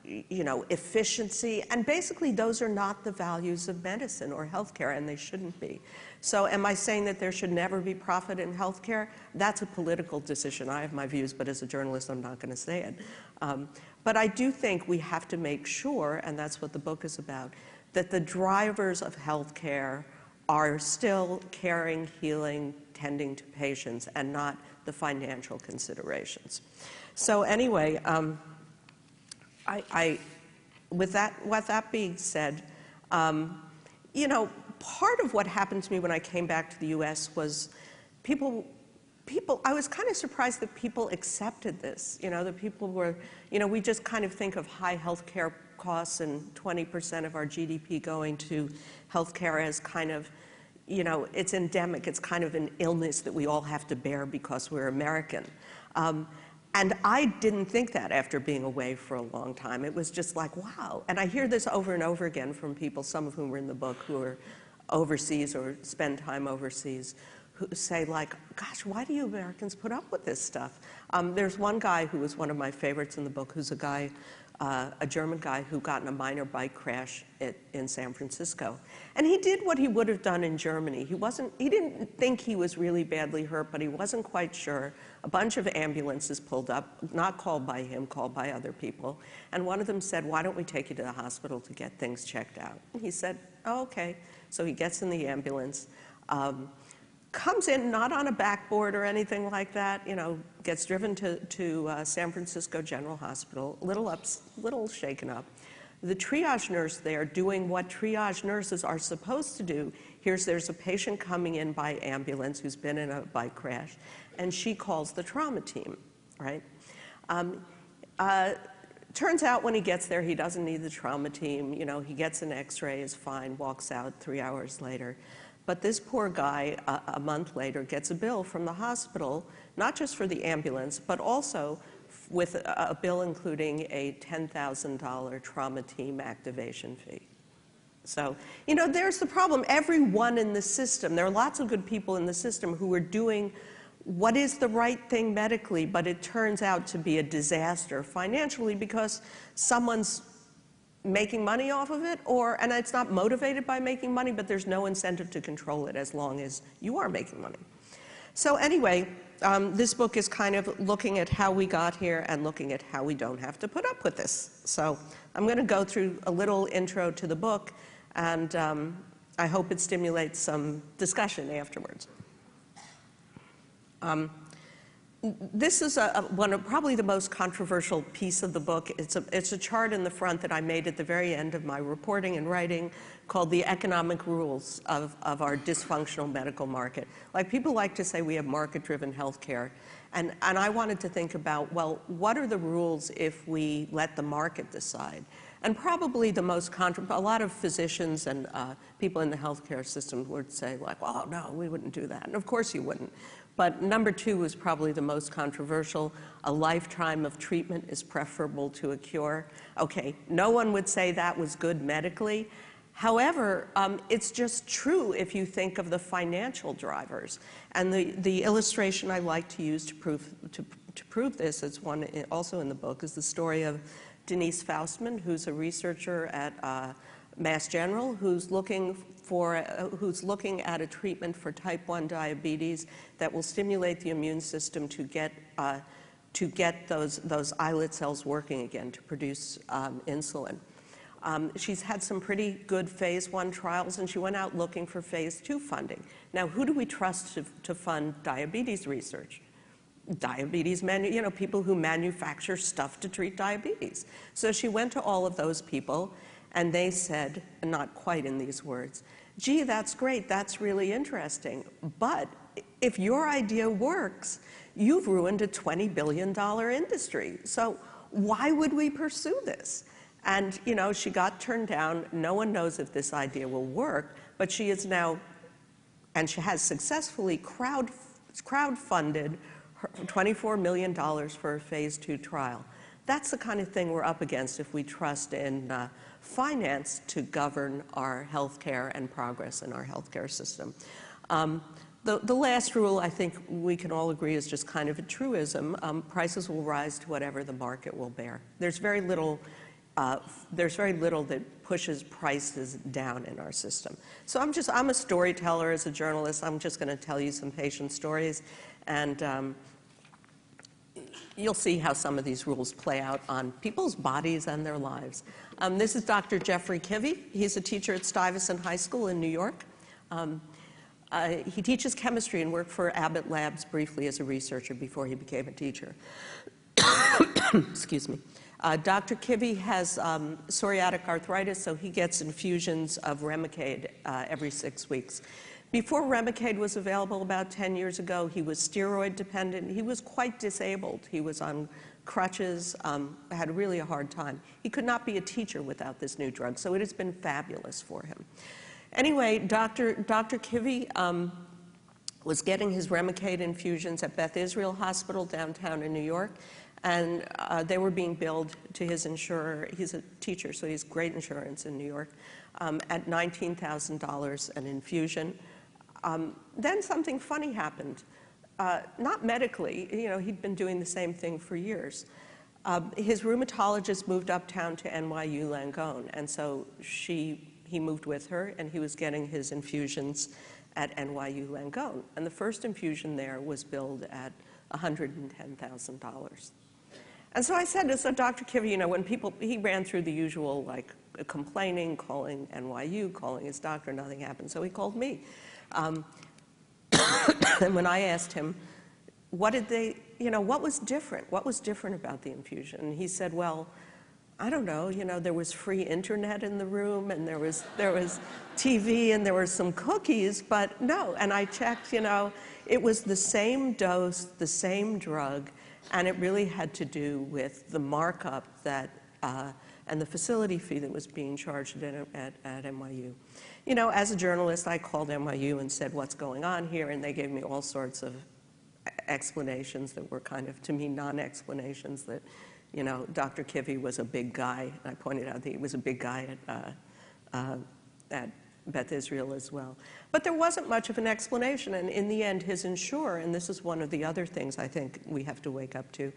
you know, efficiency, and basically those are not the values of medicine or healthcare, and they shouldn't be. So am I saying that there should never be profit in healthcare? That's a political decision. I have my views, but as a journalist, I'm not going to say it. But I do think we have to make sure, and that's what the book is about, that the drivers of healthcare are still caring, healing, tending to patients, and not the financial considerations. So anyway, with that being said, you know, part of what happened to me when I came back to the U.S. was I was kind of surprised that people accepted this. You know, that people were, you know, we just kind of think of high health care costs and 20% of our GDP going to health care as kind of, you know, it's endemic. It's kind of an illness that we all have to bear because we're American. And I didn't think that after being away for a long time. It was just like, wow. And I hear this over and over again from people, some of whom were in the book, who are overseas or spend time overseas, who say like, gosh, why do you Americans put up with this stuff? There's one guy who was one of my favorites in the book, who's a German guy who got in a minor bike crash in San Francisco. And he did what he would have done in Germany. He didn't think he was really badly hurt, but he wasn't quite sure. A bunch of ambulances pulled up, not called by him, called by other people. And one of them said, why don't we take you to the hospital to get things checked out? And he said, oh, okay. So he gets in the ambulance, comes in not on a backboard or anything like that, you know, gets driven to San Francisco General Hospital, little shaken up. The triage nurse there, doing what triage nurses are supposed to do, there's a patient coming in by ambulance who's been in a bike crash, and she calls the trauma team, right? Turns out when he gets there, he doesn't need the trauma team. You know, he gets an x-ray, is fine, walks out 3 hours later. But this poor guy, a month later, gets a bill from the hospital, not just for the ambulance, but also with a bill including a $10,000 trauma team activation fee. So, you know, there's the problem. Everyone in the system, there are lots of good people in the system who are doing what is the right thing medically, but it turns out to be a disaster financially because someone's making money off of it, and it's not motivated by making money, but there's no incentive to control it as long as you are making money. So anyway, this book is kind of looking at how we got here and looking at how we don't have to put up with this. So I'm going to go through a little intro to the book, and I hope it stimulates some discussion afterwards. This is probably the most controversial piece of the book. It's a chart in the front that I made at the very end of my reporting and writing called The Economic Rules of Our Dysfunctional Medical Market. Like, people like to say we have market-driven healthcare, and I wanted to think about, well, what are the rules if we let the market decide? And probably the most a lot of physicians and people in the healthcare system would say, like, well, no, we wouldn't do that. And of course you wouldn't. But number 2 was probably the most controversial. A lifetime of treatment is preferable to a cure. Okay, no one would say that was good medically. However, it's just true if you think of the financial drivers. And the illustration I like to use to prove this, it's one also in the book, is the story of Denise Faustman, who's a researcher at Mass General, who's looking at a treatment for type 1 diabetes that will stimulate the immune system to get those islet cells working again to produce insulin. She's had some pretty good phase 1 trials, and she went out looking for phase 2 funding. Now, who do we trust to fund diabetes research? People who manufacture stuff to treat diabetes. So she went to all of those people, and they said, not quite in these words, gee, that's great, that's really interesting, but if your idea works, you've ruined a $20 billion industry. So why would we pursue this? And, she got turned down. No one knows if this idea will work, but she is now, and she has successfully crowdfunded $24 million for a phase 2 trial. That's the kind of thing we're up against if we trust in finance to govern our healthcare and progress in our healthcare system. The last rule, I think we can all agree, is just kind of a truism. Prices will rise to whatever the market will bear. There's very little that pushes prices down in our system. So I'm a storyteller as a journalist. I'm just going to tell you some patient stories, and you'll see how some of these rules play out on people's bodies and their lives. This is Dr. Jeffrey Kivy. He's a teacher at Stuyvesant High School in New York. He teaches chemistry and worked for Abbott Labs briefly as a researcher before he became a teacher. Excuse me. Dr. Kivy has psoriatic arthritis, so he gets infusions of Remicade every 6 weeks. Before Remicade was available about 10 years ago, he was steroid dependent. He was quite disabled. He was on crutches, had really a hard time. He could not be a teacher without this new drug, so it has been fabulous for him. Anyway, Dr. Kivy was getting his Remicade infusions at Beth Israel Hospital downtown in New York, and they were being billed to his insurer. He's a teacher, so he has great insurance in New York, at $19,000 an infusion. Then something funny happened. Not medically, he'd been doing the same thing for years. His rheumatologist moved uptown to NYU Langone, and so he moved with her, and he was getting his infusions at NYU Langone. And the first infusion there was billed at $110,000. And so I said, so Dr. Kivy, when he ran through the usual, complaining, calling NYU, calling his doctor, nothing happened. So he called me. And when I asked him, what was different? What was different about the infusion? And he said, well, I don't know, there was free internet in the room, and there was TV, and there were some cookies, but no. And I checked, it was the same dose, the same drug, and it really had to do with the markup that, and the facility fee that was being charged at NYU. As a journalist, I called NYU and said, what's going on here? And they gave me all sorts of explanations that were kind of, to me, non-explanations that, Dr. Kivy was a big guy. I pointed out that he was a big guy at Beth Israel as well. But there wasn't much of an explanation, and in the end, his insurer, and this is one of the other things I think we have to wake up to,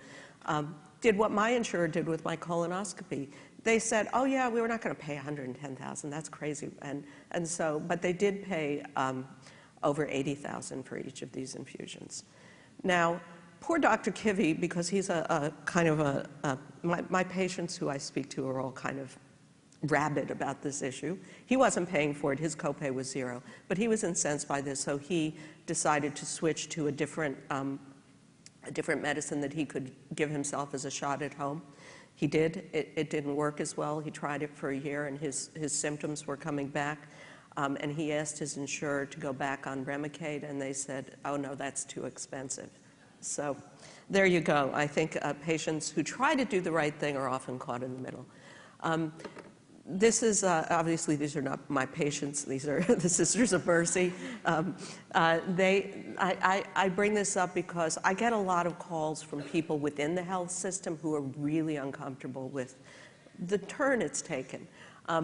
did what my insurer did with my colonoscopy. They said, oh yeah, we were not going to pay $110,000, that's crazy. And so, but they did pay over $80,000 for each of these infusions. Now, poor Dr. Kivy, because he's my patients who I speak to are all kind of rabid about this issue. He wasn't paying for it, his copay was $0, but he was incensed by this, so he decided to switch to a different medicine that he could give himself as a shot at home. He did. It didn't work as well. He tried it for a year, and his symptoms were coming back. And he asked his insurer to go back on Remicade, and they said, oh, no, that's too expensive. So there you go. I think patients who try to do the right thing are often caught in the middle. This is, obviously, these are not my patients. These are the Sisters of Mercy. I bring this up because I get a lot of calls from people within the health system who are really uncomfortable with the turn it's taken. I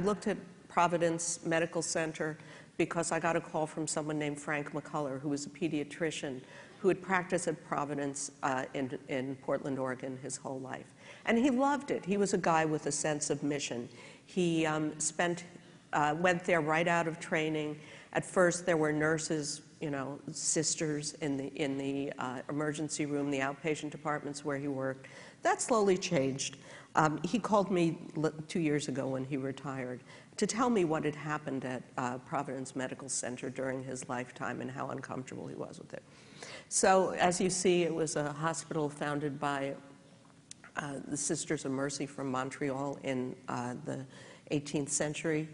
looked at Providence Medical Center because I got a call from someone named Frank McCullough, who was a pediatrician who had practiced at Providence in Portland, Oregon his whole life. And he loved it. He was a guy with a sense of mission. He went there right out of training. At first, there were nurses, sisters in the emergency room, the outpatient departments where he worked. That slowly changed. He called me 2 years ago when he retired to tell me what had happened at Providence Medical Center during his lifetime and how uncomfortable he was with it. So, as you see, it was a hospital founded by the Sisters of Mercy from Montreal in the 19th century.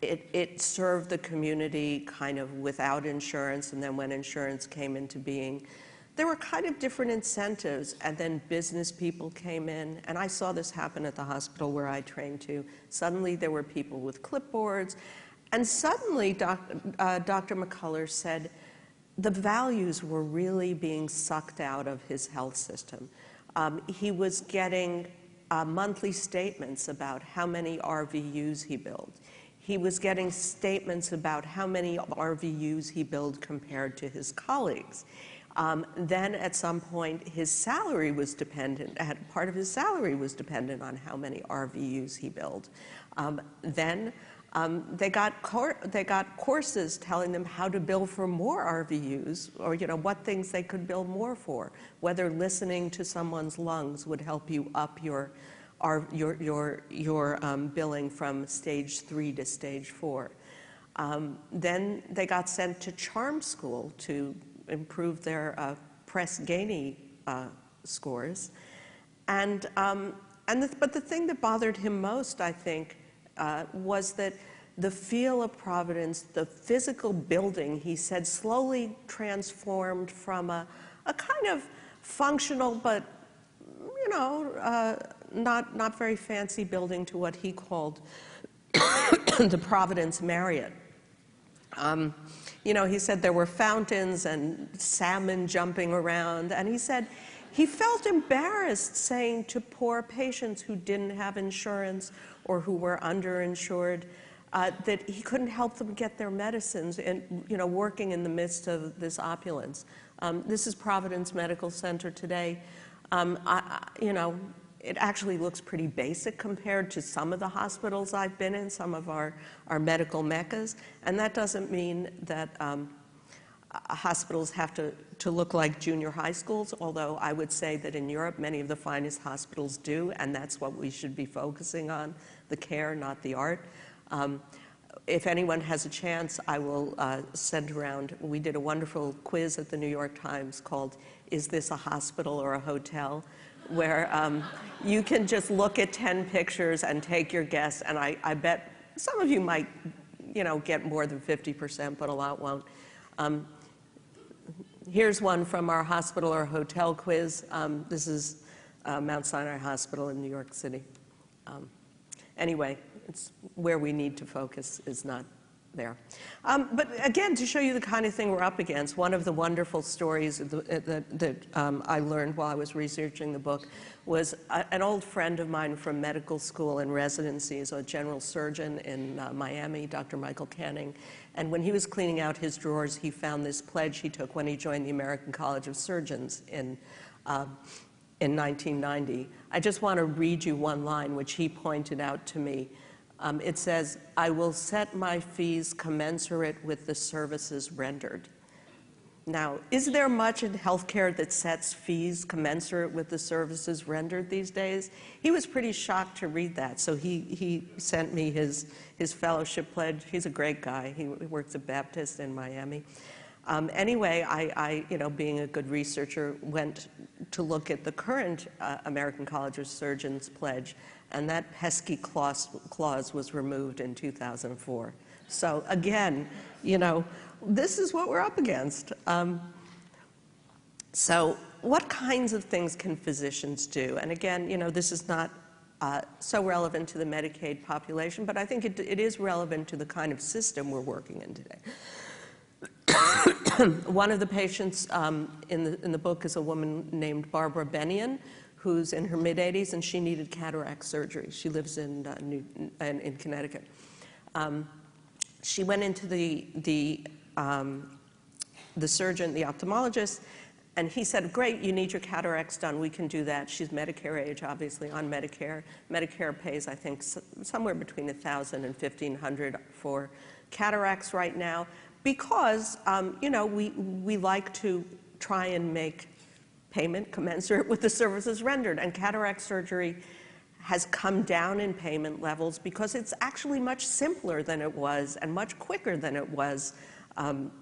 It served the community kind of without insurance, and then when insurance came into being, there were kind of different incentives, and then business people came in, and I saw this happen at the hospital where I trained too. Suddenly there were people with clipboards, and suddenly Dr. McCullough said the values were really being sucked out of his health system. He was getting monthly statements about how many RVUs he billed. He was getting statements about how many RVUs he billed compared to his colleagues. Then at some point, his salary was dependent, part of his salary was dependent on how many RVUs he billed. They got courses telling them how to bill for more RVUs, or what things they could bill more for, whether listening to someone's lungs would help you up your billing from stage 3 to stage 4. Then they got sent to charm school to improve their Press-Ganey scores. But the thing that bothered him most, I think, was that the feel of Providence, the physical building, he said, slowly transformed from a kind of functional but, not very fancy building to what he called the Providence Myriad. He said there were fountains and salmon jumping around, and he said he felt embarrassed saying to poor patients who didn't have insurance or who were underinsured that he couldn't help them get their medicines, and working in the midst of this opulence. This is Providence Medical Center today. It actually looks pretty basic compared to some of the hospitals I've been in, some of our medical meccas. And that doesn't mean that hospitals have to look like junior high schools, although I would say that in Europe, many of the finest hospitals do, and that's what we should be focusing on, the care, not the art. If anyone has a chance, I will send around. We did a wonderful quiz at the New York Times called, "Is this a hospital or a hotel?" where you can just look at 10 pictures and take your guess, and I bet some of you might, get more than 50%, but a lot won't. Here's one from our hospital or hotel quiz. This is Mount Sinai Hospital in New York City. Anyway, it's where we need to focus is not there. But again, to show you the kind of thing we're up against, one of the wonderful stories that I learned while I was researching the book was an old friend of mine from medical school and residency, is a general surgeon in Miami, Dr. Michael Canning. And when he was cleaning out his drawers, he found this pledge he took when he joined the American College of Surgeons in 1990. I just want to read you one line, which he pointed out to me. It says, "I will set my fees commensurate with the services rendered." Now, is there much in healthcare that sets fees commensurate with the services rendered these days? He was pretty shocked to read that, so he sent me his fellowship pledge. He's a great guy. He works at Baptist in Miami. Anyway, I, being a good researcher, went to look at the current American College of Surgeons pledge, and that pesky clause was removed in 2004. So again, this is what we're up against. So what kinds of things can physicians do? And again, this is not so relevant to the Medicaid population, but I think it is relevant to the kind of system we're working in today. One of the patients in the book is a woman named Barbara Bennion, who's in her mid-80s, and she needed cataract surgery. She lives in Connecticut. She went into the surgeon, the ophthalmologist, and he said, great, you need your cataracts done, we can do that. She's Medicare age, obviously, on Medicare. Medicare pays, I think, somewhere between $1,000 and $1,500 for cataracts right now because, you know, we like to try and make payment commensurate with the services rendered, and cataract surgery has come down in payment levels because it's actually much simpler than it was and much quicker than it was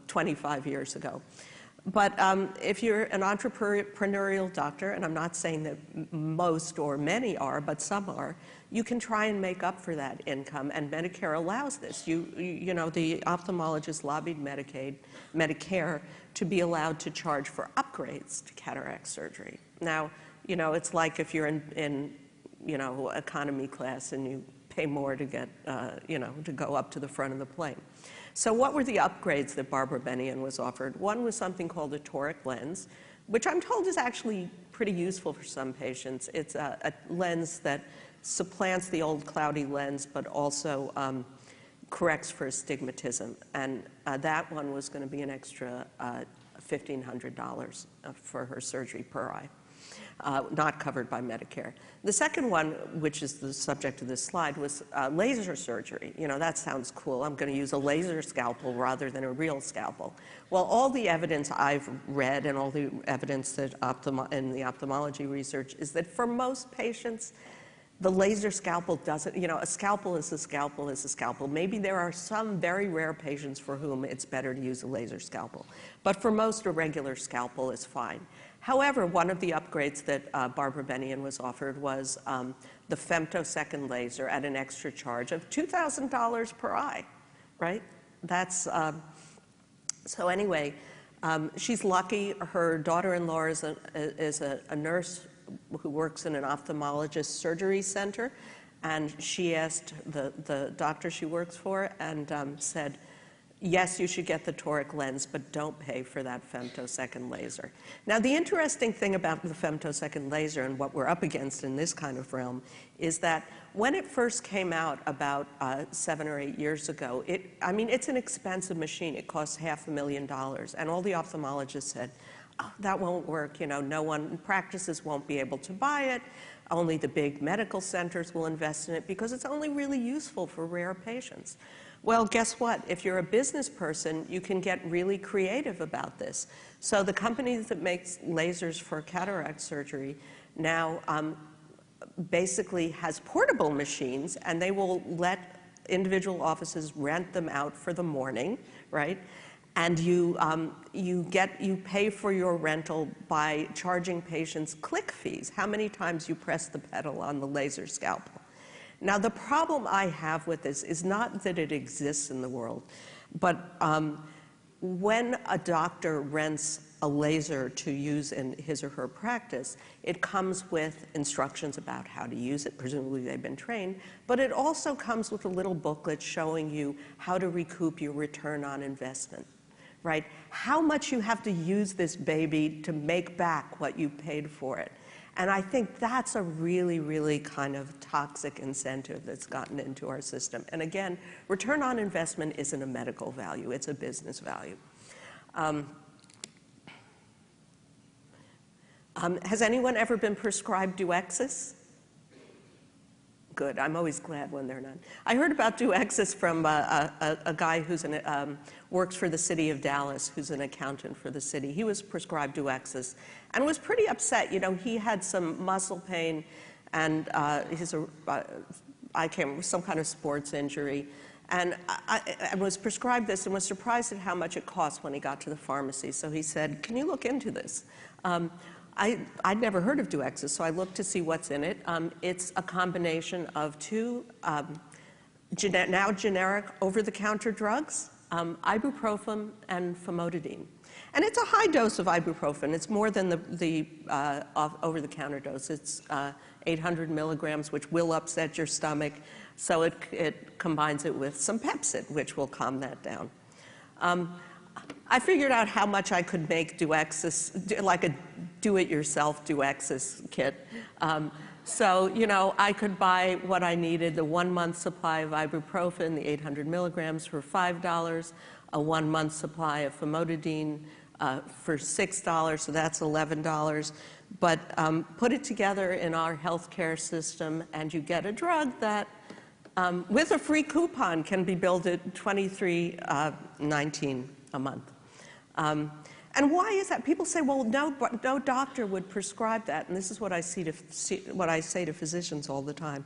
25 years ago. But if you're an entrepreneurial doctor, and I'm not saying that most or many are, but some are, you can try and make up for that income, and Medicare allows this. You know, the ophthalmologist lobbied Medicare to be allowed to charge for upgrades to cataract surgery. Now, you know, it's like if you're in you know, economy class and you pay more to get, you know, to go up to the front of the plane. So what were the upgrades that Barbara Bennion was offered? One was something called a toric lens, which I'm told is actually pretty useful for some patients. It's a lens that supplants the old cloudy lens, but also corrects for astigmatism. And that one was going to be an extra $1,500 for her surgery per eye. Not covered by Medicare. The second one, which is the subject of this slide, was laser surgery. You know, that sounds cool. I'm going to use a laser scalpel rather than a real scalpel. Well, all the evidence I've read and all the evidence that in the ophthalmology research is that for most patients, the laser scalpel doesn't, you know, a scalpel is a scalpel is a scalpel. Maybe there are some very rare patients for whom it's better to use a laser scalpel. But for most, a regular scalpel is fine. However, one of the upgrades that Barbara Bennion was offered was the femtosecond laser at an extra charge of $2,000 per eye, right? That's, so anyway, she's lucky. Her daughter-in-law is a nurse who works in an ophthalmologist surgery center, and she asked the doctor she works for and said, yes, you should get the toric lens, but don't pay for that femtosecond laser. Now, the interesting thing about the femtosecond laser and what we're up against in this kind of realm is that when it first came out about 7 or 8 years ago, I mean, it's an expensive machine. It costs $500,000. And all the ophthalmologists said, oh, that won't work. You know, no one, practices won't be able to buy it. Only the big medical centers will invest in it because it's only really useful for rare patients. Well, guess what? If you're a business person, you can get really creative about this. So the company that makes lasers for cataract surgery now basically has portable machines, and they will let individual offices rent them out for the morning, right? And you pay for your rental by charging patients click fees, how many times you press the pedal on the laser scalpel. Now, the problem I have with this is not that it exists in the world, but when a doctor rents a laser to use in his or her practice, it comes with instructions about how to use it. Presumably they've been trained, but it also comes with a little booklet showing you how to recoup your return on investment, right? How much you have to use this baby to make back what you paid for it. And I think that's a really, really kind of toxic incentive that's gotten into our system. And again, return on investment isn't a medical value, it's a business value. Has anyone ever been prescribed Duexis? Good, I'm always glad when they're not. I heard about Duexis from a guy who's works for the city of Dallas, who's an accountant for the city. He was prescribed Duexis and was pretty upset. You know, he had some muscle pain and some kind of sports injury. And I was prescribed this and was surprised at how much it cost when he got to the pharmacy. So he said, can you look into this? I'd never heard of Duexis, so I looked to see what's in it. It's a combination of two now generic over-the-counter drugs, ibuprofen and famotidine. And it's a high dose of ibuprofen. It's more than the over-the-counter dose. It's 800 milligrams, which will upset your stomach. So it combines it with some Pepsid, which will calm that down. I figured out how much I could make Duexis, like a do-it-yourself Duexis kit. So, you know, I could buy what I needed, the 1-month supply of ibuprofen, the 800 milligrams for $5, a 1-month supply of famotidine for $6, so that's $11. But put it together in our healthcare system, and you get a drug that, with a free coupon, can be billed at $23.19 a month. And why is that? People say, well, no doctor would prescribe that, and this is what I say to physicians all the time.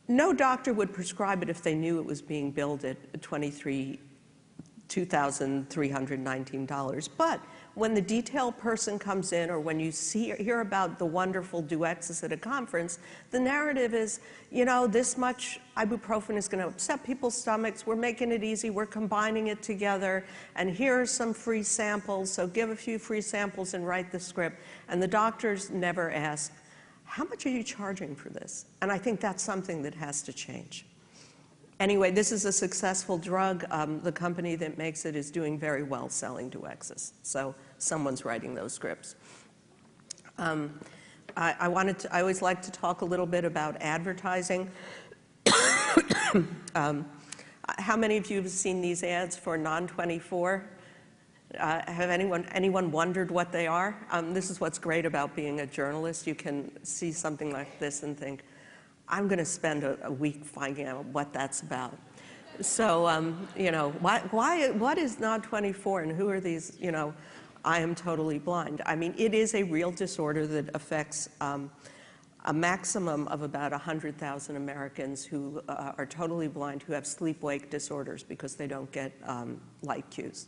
No doctor would prescribe it if they knew it was being billed at $2,319. But when the detail person comes in, or when you hear about the wonderful Duexis at a conference, the narrative is, you know, this much ibuprofen is going to upset people's stomachs. We're making it easy. We're combining it together. And here are some free samples. So give a few free samples and write the script. And the doctors never ask, how much are you charging for this? And I think that's something that has to change. Anyway, this is a successful drug. The company that makes it is doing very well selling Duexis. So someone's writing those scripts. I always like to talk a little bit about advertising. How many of you have seen these ads for non-24? Have anyone wondered what they are? This is what's great about being a journalist. You can see something like this and think, I'm going to spend a week finding out what that's about. So, you know, what is non-24 and who are these, you know, I am totally blind? I mean, it is a real disorder that affects a maximum of about 100,000 Americans who are totally blind, who have sleep-wake disorders because they don't get light cues.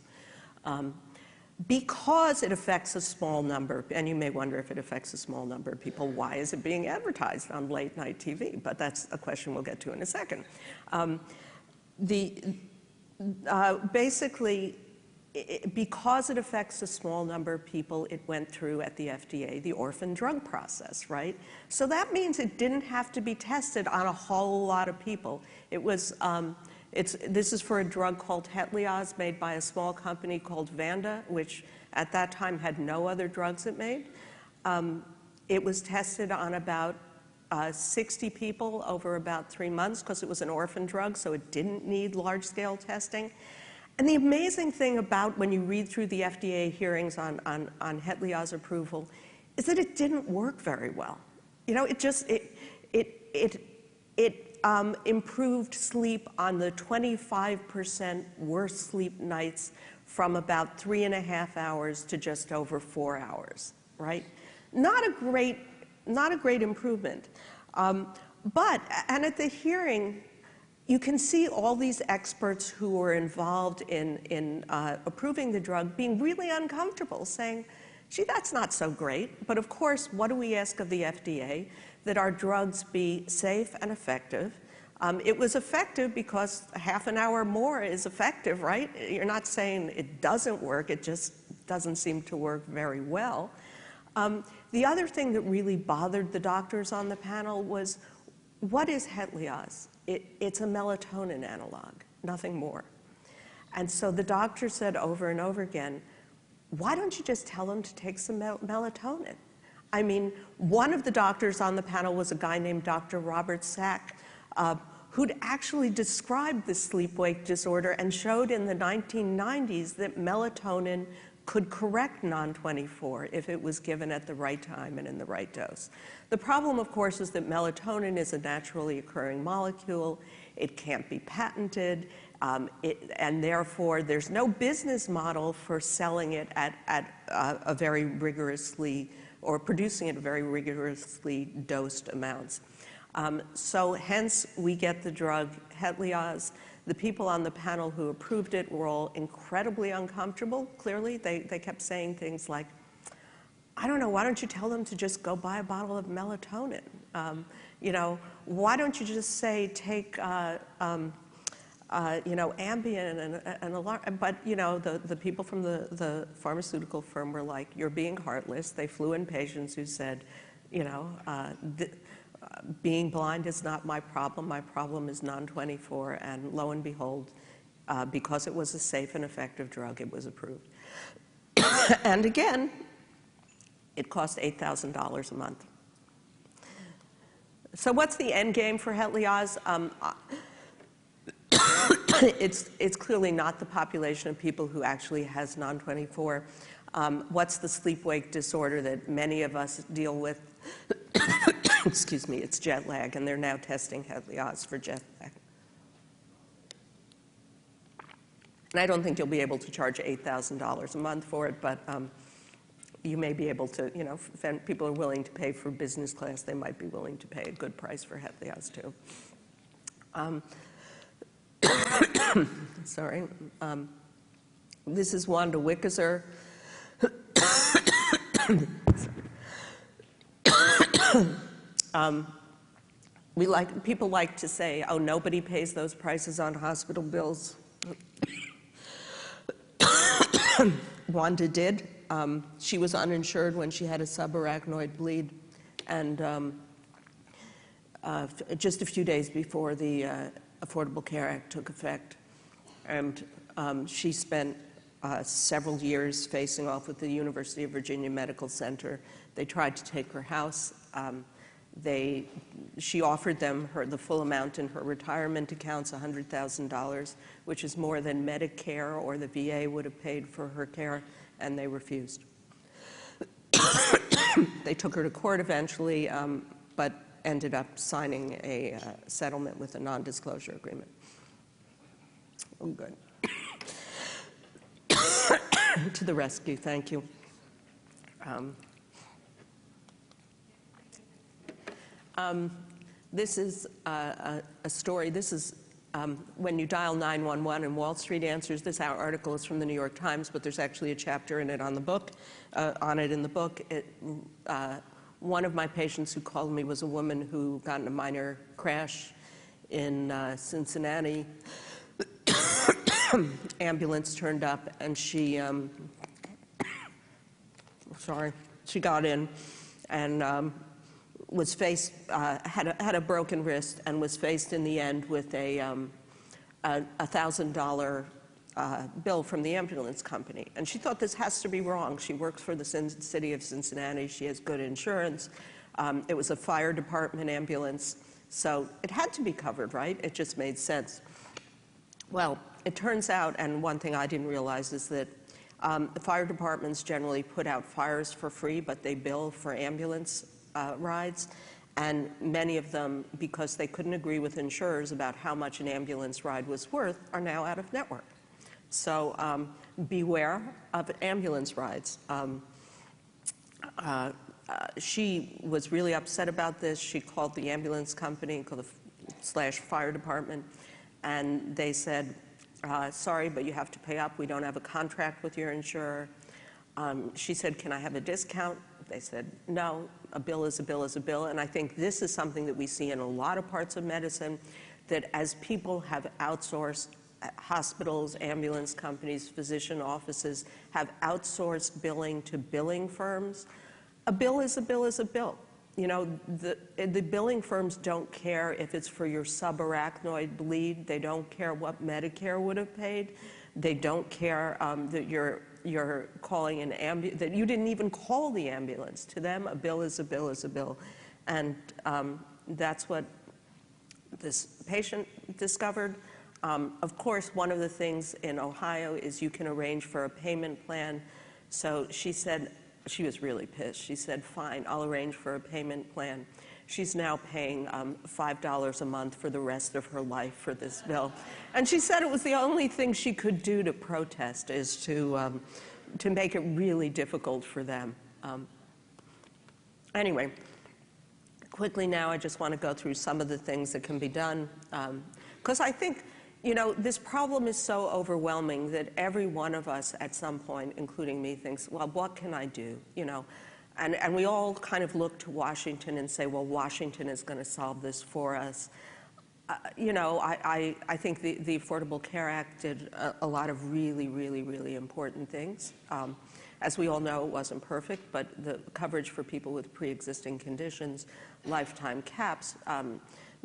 Because it affects a small number, and you may wonder if it affects a small number of people, why is it being advertised on late-night TV? But that's a question we'll get to in a second. Basically, because it affects a small number of people, it went through at the FDA the orphan drug process, right? So that means it didn't have to be tested on a whole lot of people. It was. This is for a drug called Hetlioz, made by a small company called Vanda, which at that time had no other drugs it made. It was tested on about 60 people over about 3 months because it was an orphan drug, so it didn't need large-scale testing. And the amazing thing about when you read through the FDA hearings on Hetlioz approval is that it didn't work very well. You know, it improved sleep on the 25% worst sleep nights from about 3.5 hours to just over 4 hours, right? Not a great improvement. But at the hearing, you can see all these experts who were involved in approving the drug being really uncomfortable, saying, gee, that's not so great. But of course, what do we ask of the FDA? That our drugs be safe and effective. It was effective because half an hour more is effective, right? You're not saying it doesn't work, it just doesn't seem to work very well. The other thing that really bothered the doctors on the panel was, what is Hetlioz? It's a melatonin analog, nothing more. And so the doctor said over and over again, why don't you just tell them to take some melatonin? I mean, one of the doctors on the panel was a guy named Dr. Robert Sack, who'd actually described the sleep-wake disorder and showed in the 1990s that melatonin could correct non-24 if it was given at the right time and in the right dose. The problem, of course, is that melatonin is a naturally occurring molecule. It can't be patented, and therefore there's no business model for selling it at a very rigorously, or producing it at very rigorously dosed amounts. So hence, we get the drug Hetlioz. The people on the panel who approved it were all incredibly uncomfortable, clearly. They kept saying things like, I don't know, why don't you tell them to just go buy a bottle of melatonin? You know, why don't you just say take, you know, Ambien and alarm? But, you know, the people from the pharmaceutical firm were like, you're being heartless. They flew in patients who said, you know, being blind is not my problem. My problem is non-24. And lo and behold, Because it was a safe and effective drug, it was approved. And again, it cost $8,000 a month. So what's the end game for Hetlioz? It's clearly not the population of people who actually has non-24. What's the sleep-wake disorder that many of us deal with? Excuse me, it's jet lag, and they're now testing Hetlioz for jet lag. And I don't think you'll be able to charge $8,000 a month for it, but you may be able to, if people are willing to pay for business class, they might be willing to pay a good price for Hetlioz too. Sorry. This is Wanda Wickeser. People like to say, oh, nobody pays those prices on hospital bills. Wanda did. She was uninsured when she had a subarachnoid bleed, and just a few days before the Affordable Care Act took effect. And she spent several years facing off with the University of Virginia Medical Center. They tried to take her house. She offered them the full amount in her retirement accounts, $100,000, which is more than Medicare or the VA would have paid for her care, and they refused. They took her to court eventually, but ended up signing a settlement with a non-disclosure agreement. Oh, good. To the rescue, thank you. This is a story. This is when you dial 911 and Wall Street answers. This article is from the New York Times, but there's actually a chapter in it on the book. In the book, one of my patients who called me was a woman who got in a minor crash in Cincinnati. Ambulance turned up, and she got in and was faced, had a broken wrist, and was faced in the end with a $1,000 bill from the ambulance company. And she thought, this has to be wrong. She works for the city of Cincinnati. She has good insurance. It was a fire department ambulance, so it had to be covered, right? It just made sense. Well, it turns out, and one thing I didn't realize is that the fire departments generally put out fires for free, but they bill for ambulance rides. And many of them, because they couldn't agree with insurers about how much an ambulance ride was worth, are now out of network. So beware of ambulance rides. She was really upset about this. She called the ambulance company, / fire department, and they said, sorry, but you have to pay up. We don't have a contract with your insurer. She said, can I have a discount? They said, no, a bill is a bill is a bill. And I think this is something that we see in a lot of parts of medicine, that as people have outsourced, hospitals, ambulance companies, physician offices have outsourced billing to billing firms, a bill is a bill is a bill. You know, the billing firms don't care if it's for your subarachnoid bleed. They don't care what Medicare would have paid. They don't care that you're calling an ambulance, that you didn't even call the ambulance. To them, a bill is a bill is a bill. And that's what this patient discovered. Of course, one of the things in Ohio is you can arrange for a payment plan. So she said, she was really pissed. She said, fine, I'll arrange for a payment plan. She's now paying $5 a month for the rest of her life for this bill. And she said it was the only thing she could do to protest, is to make it really difficult for them. Anyway, quickly now, I just want to go through some of the things that can be done. Because I think, you know, this problem is so overwhelming that every one of us at some point, including me, thinks, well, what can I do? You know, and we all kind of look to Washington and say, well, Washington is going to solve this for us. You know, I think the Affordable Care Act did a lot of really, really, really important things. As we all know, it wasn't perfect, but the coverage for people with pre-existing conditions, lifetime caps,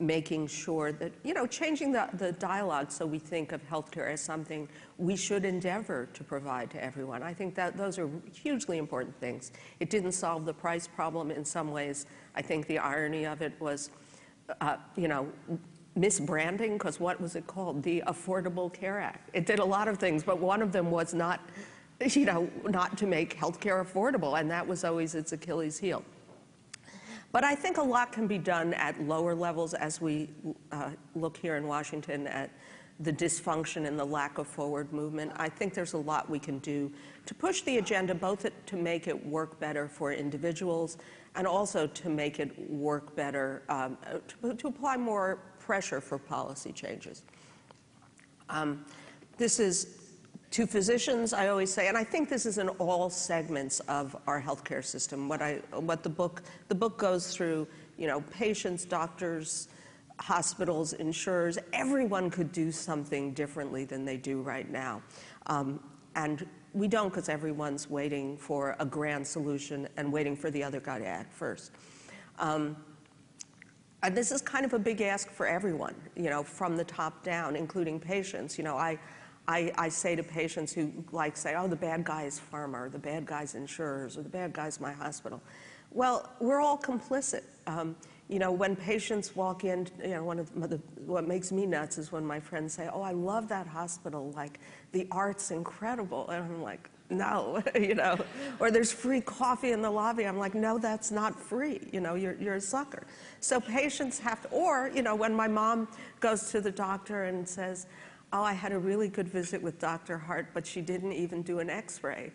making sure that, changing the dialogue so we think of healthcare as something we should endeavor to provide to everyone. I think that those are hugely important things. It didn't solve the price problem in some ways. I think the irony of it was, misbranding, because what was it called? The Affordable Care Act. It did a lot of things, but one of them was not to make healthcare affordable, and that was always its Achilles heel. But I think a lot can be done at lower levels as we look here in Washington at the dysfunction and the lack of forward movement. I think there's a lot we can do to push the agenda, both to make it work better for individuals and also to make it work better, to apply more pressure for policy changes. This is to physicians, I always say, and I think this is in all segments of our healthcare system. What the book goes through, patients, doctors, hospitals, insurers, everyone could do something differently than they do right now. And we don't, because everyone's waiting for a grand solution and waiting for the other guy to act first. And this is kind of a big ask for everyone, from the top down, including patients. I say to patients who say, oh, the bad guy is pharma, or the bad guy's insurers, or the bad guy's my hospital. Well, we're all complicit. When patients walk in, what makes me nuts is when my friends say, oh, I love that hospital, the art's incredible. And I'm like, no, or there's free coffee in the lobby. I'm like, no, that's not free. You're a sucker. So patients have to, or, when my mom goes to the doctor and says, oh, I had a really good visit with Dr. Hart, but she didn't even do an x-ray.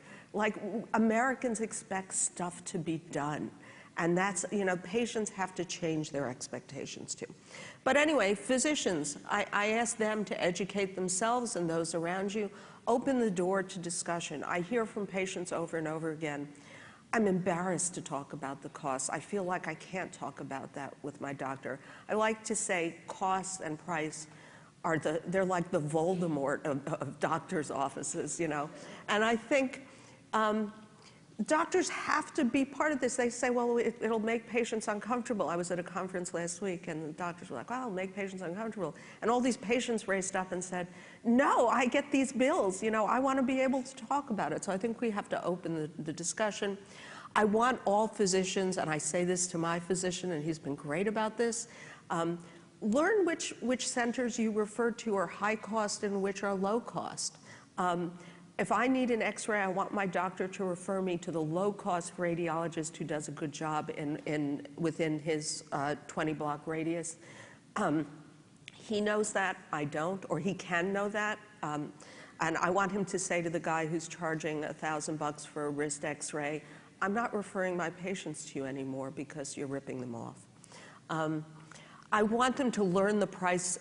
Americans expect stuff to be done. And that's, patients have to change their expectations too. But anyway, physicians, I ask them to educate themselves and those around you, open the door to discussion. I hear from patients over and over again, I'm embarrassed to talk about the costs. I feel like I can't talk about that with my doctor. I like to say cost and price they're like the Voldemort of doctors' offices, And I think doctors have to be part of this. They say, well, it'll make patients uncomfortable. I was at a conference last week, and the doctors were like, well, it'll make patients uncomfortable. And all these patients raised up and said, no, I get these bills. I want to be able to talk about it. So I think we have to open the discussion. I want all physicians, and I say this to my physician, and he's been great about this, learn which centers you refer to are high cost and which are low cost. If I need an x-ray, I want my doctor to refer me to the low-cost radiologist who does a good job within his 20-block radius. He knows that, I don't, or he can know that. And I want him to say to the guy who's charging $1,000 for a wrist x-ray, I'm not referring my patients to you anymore because you're ripping them off. I want them to learn the price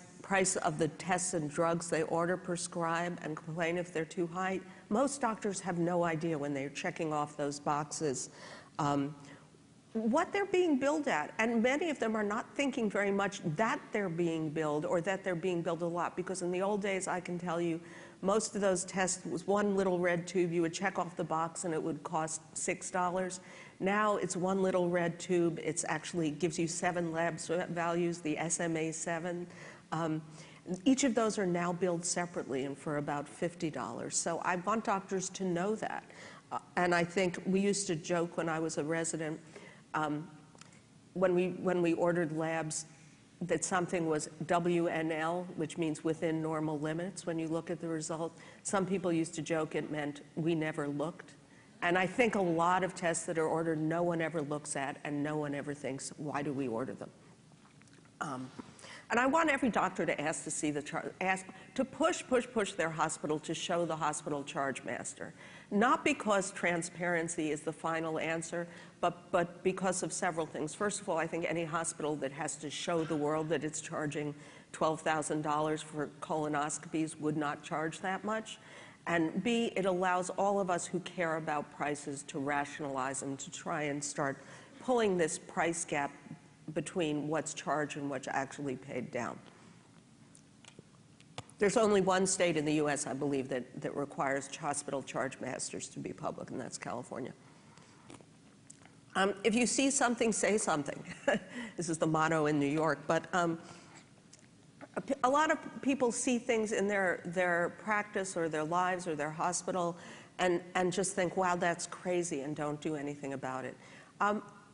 of the tests and drugs they order, prescribe, and complain if they're too high. Most doctors have no idea when they're checking off those boxes what they're being billed at. And many of them are not thinking very much that they're being billed or that they're being billed a lot. Because in the old days, I can tell you, most of those tests was one little red tube. You would check off the box and it would cost $6. Now it's one little red tube. It's actually gives you 7 lab values, the SMA-7. Each of those are now billed separately and for about $50. So I want doctors to know that. And I think we used to joke when I was a resident, when we ordered labs, that something was WNL, which means within normal limits when you look at the result. Some people used to joke it meant we never looked. And I think a lot of tests that are ordered, no one ever looks at, and no one ever thinks, why do we order them? And I want every doctor to ask to see to push their hospital to show the hospital charge master. Not because transparency is the final answer, but because of several things. First of all, I think any hospital that has to show the world that it's charging $12,000 for colonoscopies would not charge that much. And B, it allows all of us who care about prices to rationalize them, to try and start pulling this price gap between what's charged and what's actually paid down. There's only one state in the US, I believe, that requires hospital charge masters to be public, and that's California. If you see something, say something. This is the motto in New York. But a lot of people see things in their practice or their lives or their hospital and just think, wow, that's crazy, and don't do anything about it.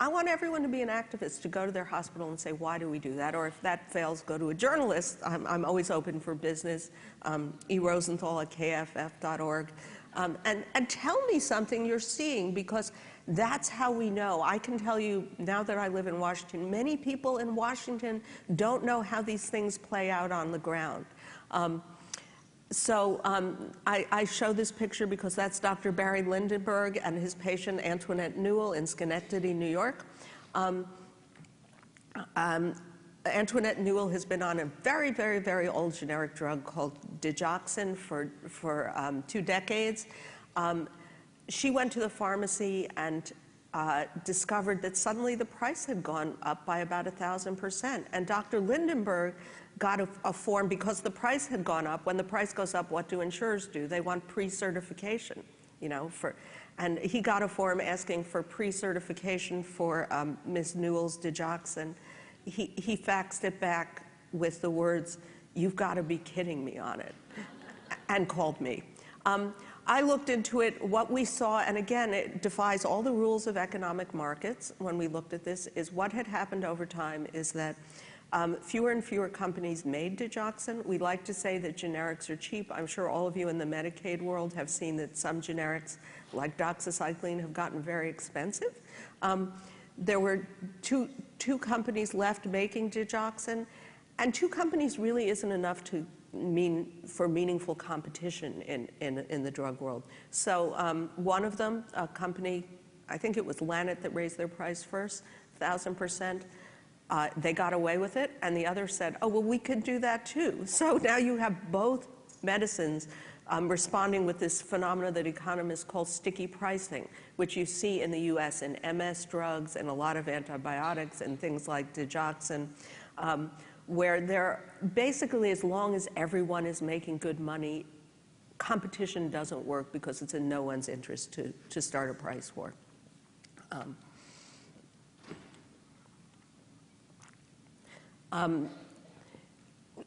I want everyone to be an activist, to go to their hospital and say, why do we do that? Or if that fails, go to a journalist. I'm always open for business, erosenthal@kff.org. And tell me something you're seeing, because that's how we know. I can tell you, now that I live in Washington, many people in Washington don't know how these things play out on the ground. I show this picture because that's Dr. Barry Lindenberg and his patient Antoinette Newell in Schenectady, New York. Antoinette Newell has been on a very, very, very old generic drug called digoxin for 2 decades. She went to the pharmacy and discovered that suddenly the price had gone up by about 1,000%. And Dr. Lindenberg got a form because the price had gone up. When the price goes up, what do insurers do? They want pre-certification, and he got a form asking for pre-certification for Ms. Newell's digoxin. He faxed it back with the words, "You've got to be kidding me" on it, and called me. I looked into it. What we saw, and again, it defies all the rules of economic markets when we looked at this, is what had happened over time is that fewer and fewer companies made digoxin. We like to say that generics are cheap. I'm sure all of you in the Medicaid world have seen that some generics, like doxycycline, have gotten very expensive. There were two companies left making digoxin, and 2 companies really isn't enough to for meaningful competition in the drug world. So one of them, a company, I think it was Lanet that raised their price first, 1,000%. They got away with it, and the other said, oh, well, we could do that too. So now you have both medicines responding with this phenomena that economists call sticky pricing, which you see in the US in MS drugs and a lot of antibiotics and things like digoxin, where they're basically, as long as everyone is making good money, competition doesn't work because it's in no one's interest to start a price war.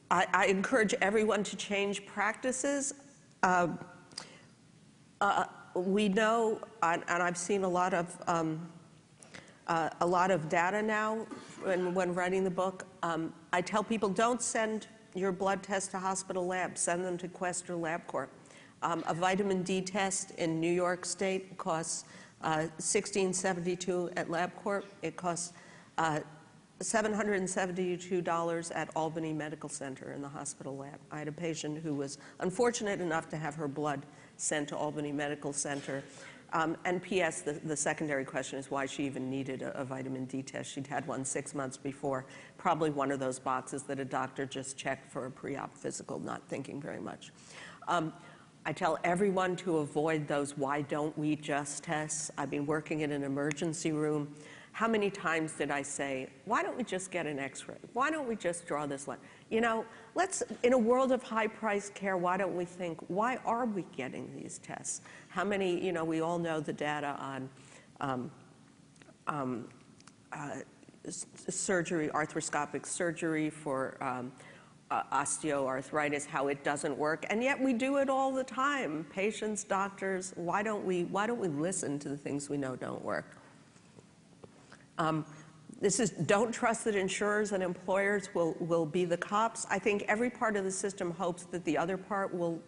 I encourage everyone to change practices. We know, and I've seen a lot of data now when writing the book. I tell people, don't send your blood test to hospital labs. Send them to Quest or LabCorp. A vitamin D test in New York State costs $16.72 at LabCorp. It costs $772 at Albany Medical Center in the hospital lab. I had a patient who was unfortunate enough to have her blood sent to Albany Medical Center. And P.S., the secondary question is why she even needed a vitamin D test. She'd had one 6 months before, probably one of those boxes that a doctor just checked for a pre-op physical, not thinking very much. I tell everyone to avoid those why don't we just tests. I've been working in an emergency room. How many times did I say, why don't we just get an x-ray? Why don't we just draw this line? In a world of high-priced care, why don't we think, why are we getting these tests? How many, we all know the data on surgery, arthroscopic surgery for osteoarthritis, how it doesn't work, and yet we do it all the time. Patients, doctors, why don't we listen to the things we know don't work? This is, don't trust that insurers and employers will be the cops. I think every part of the system hopes that the other part will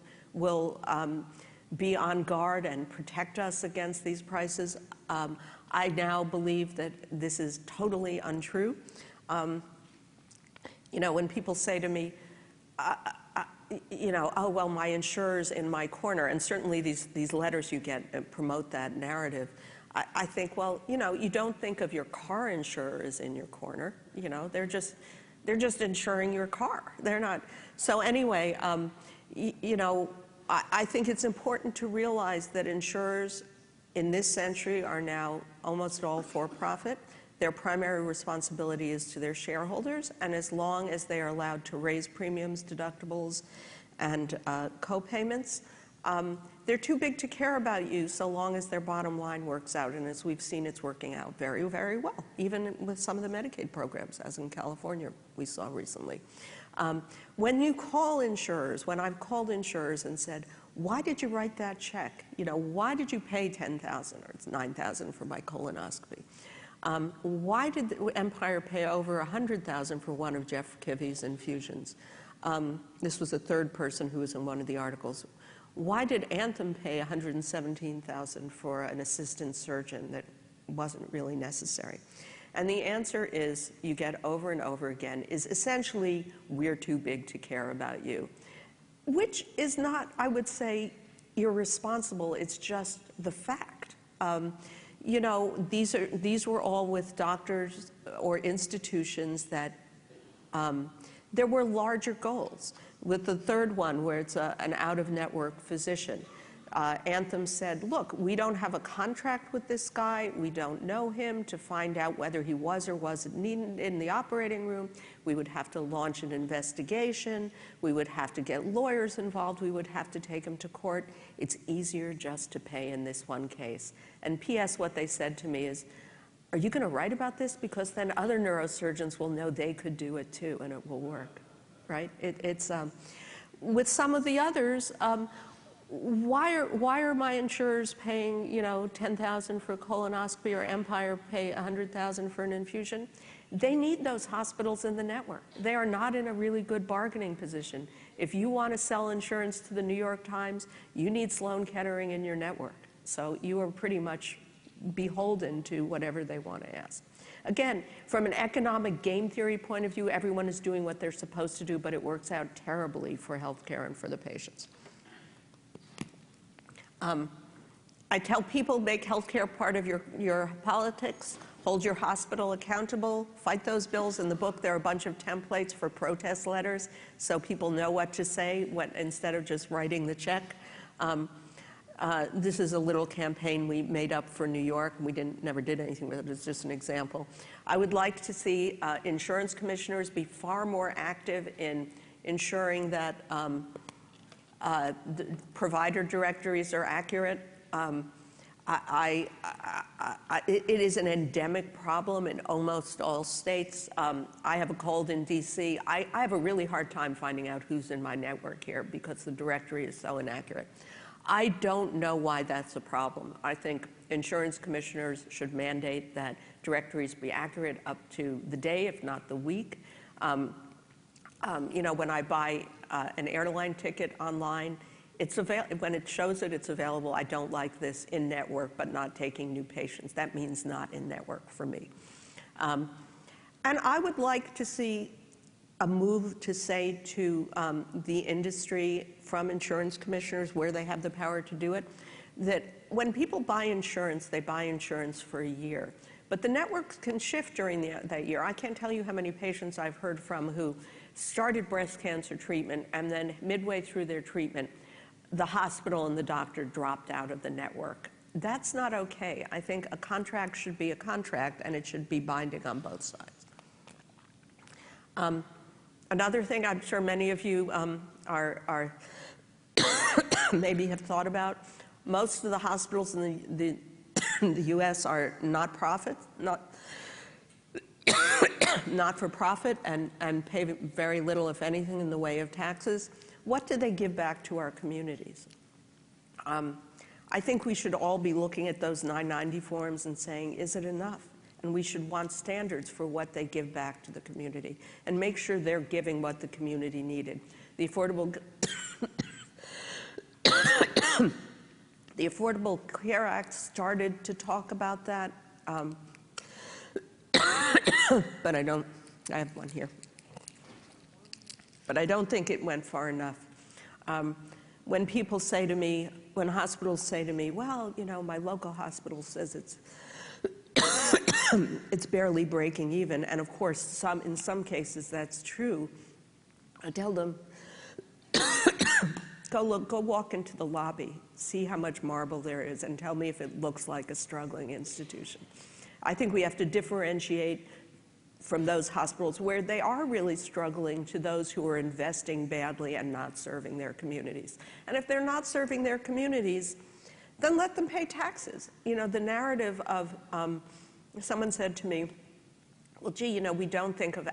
be on guard and protect us against these prices. I now believe that this is totally untrue. When people say to me, oh, well, my insurer's in my corner, and certainly these letters you get promote that narrative. I think, well, you don't think of your car insurer as in your corner. They're just insuring your car. They're not. So anyway, I think it's important to realize that insurers in this century are now almost all for-profit. Their primary responsibility is to their shareholders, and as long as they are allowed to raise premiums, deductibles, and co-payments, they're too big to care about you so long as their bottom line works out. And as we've seen, it's working out very, very well, even with some of the Medicaid programs, as in California we saw recently. When you call insurers, when I've called insurers and said, why did you write that check? You know, why did you pay $10,000 or it's $9,000 for my colonoscopy? Why did Empire pay over $100,000 for one of Jeff Kivy's infusions? This was a third person who was in one of the articles. Why did Anthem pay $117,000 for an assistant surgeon that wasn't really necessary? And the answer is, you get over and over again, is essentially, we're too big to care about you. Which is not, I would say, irresponsible, it's just the fact. You know, these were all with doctors or institutions that there were larger goals. With the third one, where it's an out-of-network physician, Anthem said, look, we don't have a contract with this guy. We don't know him. To find out whether he was or wasn't needed in the operating room, we would have to launch an investigation. We would have to get lawyers involved. We would have to take him to court. It's easier just to pay in this one case. And P.S., what they said to me is, are you going to write about this? Because then other neurosurgeons will know they could do it too, and it will work, right? With some of the others, why are my insurers paying, you know, $10,000 for a colonoscopy or Empire pay $100,000 for an infusion? They need those hospitals in the network. They are not in a really good bargaining position. If you want to sell insurance to the New York Times, you need Sloan Kettering in your network. So you are pretty much beholden to whatever they want to ask. Again, from an economic game theory point of view, everyone is doing what they're supposed to do, but it works out terribly for healthcare and for the patients. I tell people, make healthcare part of your politics, hold your hospital accountable, fight those bills. In the book, there are a bunch of templates for protest letters so people know what to say instead of just writing the check. This is a little campaign we made up for New York. We never did anything with it. It's just an example. I would like to see insurance commissioners be far more active in ensuring that the provider directories are accurate. It is an endemic problem in almost all states. I have a cold in DC. I have a really hard time finding out who's in my network here because the directory is so inaccurate. I don't know why that's a problem. I think insurance commissioners should mandate that directories be accurate up to the day, if not the week. You know, when I buy an airline ticket online, when it shows that it's available, I don't like this in-network but not taking new patients. That means not in-network for me. And I would like to see a move to say to the industry from insurance commissioners where they have the power to do it, that when people buy insurance, they buy insurance for a year. But the networks can shift during that year. I can't tell you how many patients I've heard from who started breast cancer treatment and then midway through their treatment, the hospital and the doctor dropped out of the network. That's not okay. I think a contract should be a contract and it should be binding on both sides. Another thing I'm sure many of you are maybe have thought about, most of the hospitals in the U.S. are not-for-profit and pay very little, if anything, in the way of taxes. What do they give back to our communities? I think we should all be looking at those 990 forms and saying, is it enough? And we should want standards for what they give back to the community and make sure they're giving what the community needed. The Affordable the Affordable Care Act started to talk about that, but I have one here. But I don't think it went far enough. When people say to me, when hospitals say to me, well, you know, my local hospital says it's barely breaking even, and of course, in some cases that's true, I tell them, go walk into the lobby, see how much marble there is, and tell me if it looks like a struggling institution. I think we have to differentiate from those hospitals where they are really struggling to those who are investing badly and not serving their communities. And if they're not serving their communities, then let them pay taxes. You know, the narrative of, someone said to me, well, gee, you know, we don't think of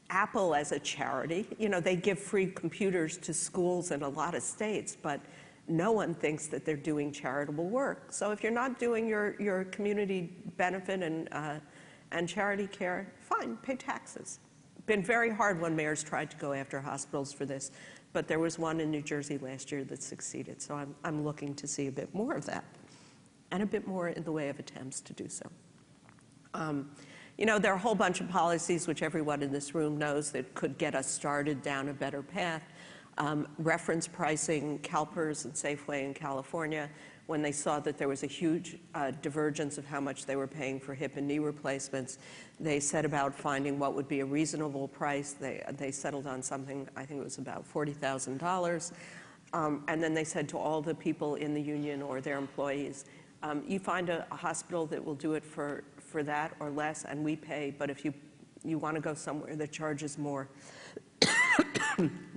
Apple as a charity. You know, they give free computers to schools in a lot of states, but no one thinks that they're doing charitable work. So if you're not doing your community benefit and charity care, fine, pay taxes. Been very hard when mayors tried to go after hospitals for this, but there was one in New Jersey last year that succeeded. So I'm looking to see a bit more of that, and a bit more in the way of attempts to do so. You know, there are a whole bunch of policies which everyone in this room knows that could get us started down a better path. Reference pricing, CalPERS and Safeway in California, when they saw that there was a huge divergence of how much they were paying for hip and knee replacements, they set about finding what would be a reasonable price. They settled on something, I think it was about $40,000. And then they said to all the people in the union or their employees, you find a hospital that will do it for that or less, and we pay, but if you want to go somewhere that charges more,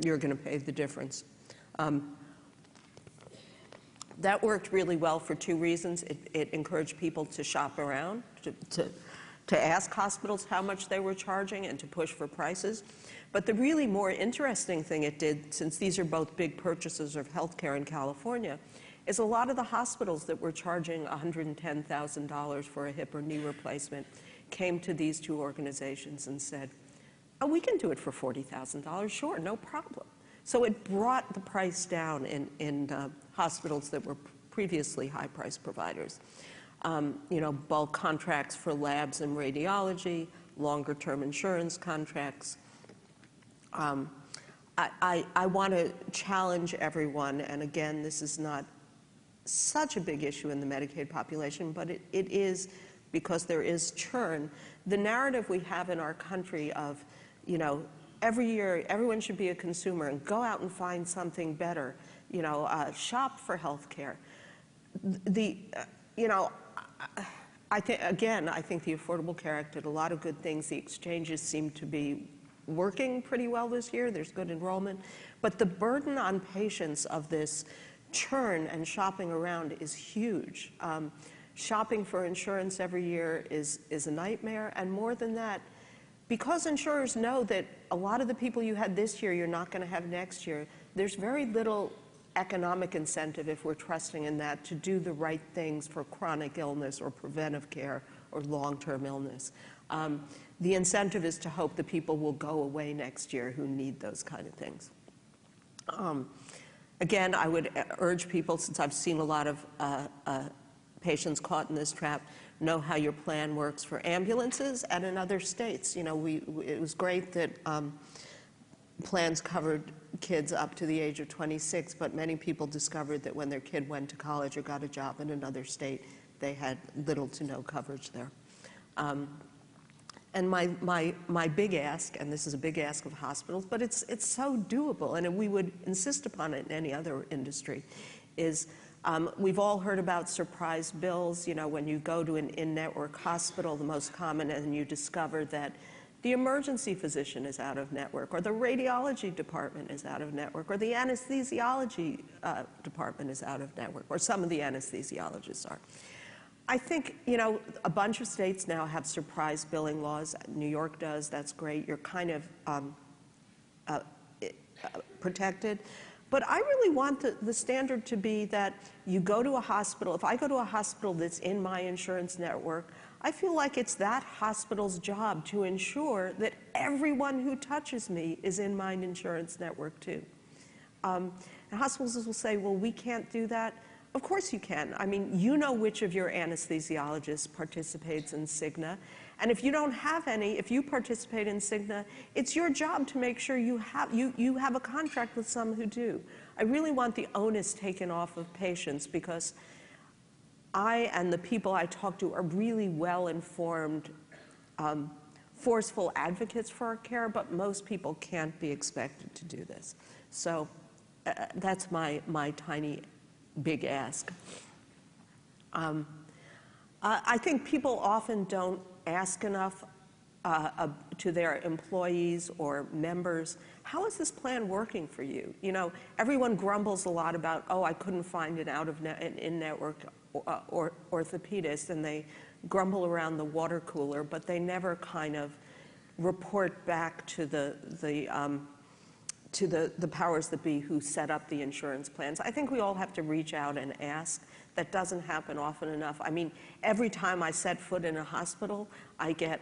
you're going to pay the difference. That worked really well for two reasons. It encouraged people to shop around, to ask hospitals how much they were charging and to push for prices. But the really more interesting thing it did, since these are both big purchasers of healthcare in California, is a lot of the hospitals that were charging $110,000 for a hip or knee replacement came to these two organizations and said, oh, we can do it for $40,000, sure, no problem. So it brought the price down in hospitals that were previously high-price providers. You know, bulk contracts for labs and radiology, longer-term insurance contracts. I want to challenge everyone, and again, this is not such a big issue in the Medicaid population, but it is because there is churn. The narrative we have in our country of, you know, every year everyone should be a consumer and go out and find something better, you know, shop for health care. You know, I think the Affordable Care Act did a lot of good things. The exchanges seem to be working pretty well this year. There's good enrollment. But the burden on patients of this churn and shopping around is huge. Shopping for insurance every year is a nightmare, and more than that, because insurers know that a lot of the people you had this year you're not going to have next year, there's very little economic incentive, if we're trusting in that, to do the right things for chronic illness or preventive care or long-term illness. The incentive is to hope that people will go away next year who need those kind of things. Again, I would urge people, since I've seen a lot of patients caught in this trap, know how your plan works for ambulances and in other states. You know, it was great that plans covered kids up to the age of 26, but many people discovered that when their kid went to college or got a job in another state, they had little to no coverage there. And my big ask, and this is a big ask of hospitals, but it's so doable, and we would insist upon it in any other industry, is we've all heard about surprise bills. You know, when you go to an in-network hospital, the most common, and you discover that the emergency physician is out of network, or the radiology department is out of network, or the anesthesiology department is out of network, or some of the anesthesiologists are. I think, you know, a bunch of states now have surprise billing laws. New York does, that's great. You're kind of protected. But I really want the standard to be that you go to a hospital. If I go to a hospital that's in my insurance network, I feel like it's that hospital's job to ensure that everyone who touches me is in my insurance network too. And hospitals will say, well, we can't do that. Of course you can. I mean, you know which of your anesthesiologists participates in Cigna. And if you don't have any, if you participate in Cigna, it's your job to make sure you have a contract with some who do. I really want the onus taken off of patients, because I and the people I talk to are really well-informed, forceful advocates for our care, but most people can't be expected to do this. So that's my tiny big ask. I think people often don't ask enough to their employees or members, how is this plan working for you? You know, everyone grumbles a lot about, oh, I couldn't find an in-network orthopedist, and they grumble around the water cooler, but they never kind of report back to the powers that be who set up the insurance plans. I think we all have to reach out and ask. That doesn't happen often enough. I mean, every time I set foot in a hospital, I get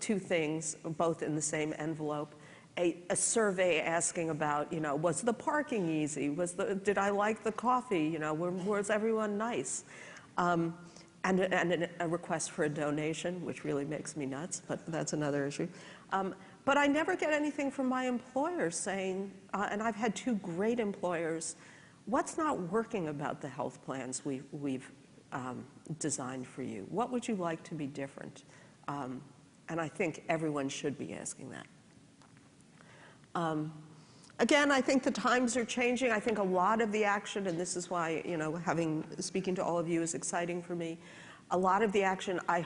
two things, both in the same envelope. A survey asking about, you know, was the parking easy? Did I like the coffee? You know, was everyone nice? And a request for a donation, which really makes me nuts, but that's another issue. But I never get anything from my employers saying, and I've had two great employers, what's not working about the health plans we've designed for you? What would you like to be different? And I think everyone should be asking that. Again, I think the times are changing. I think a lot of the action, and this is why, you know, speaking to all of you is exciting for me. A lot of the action, I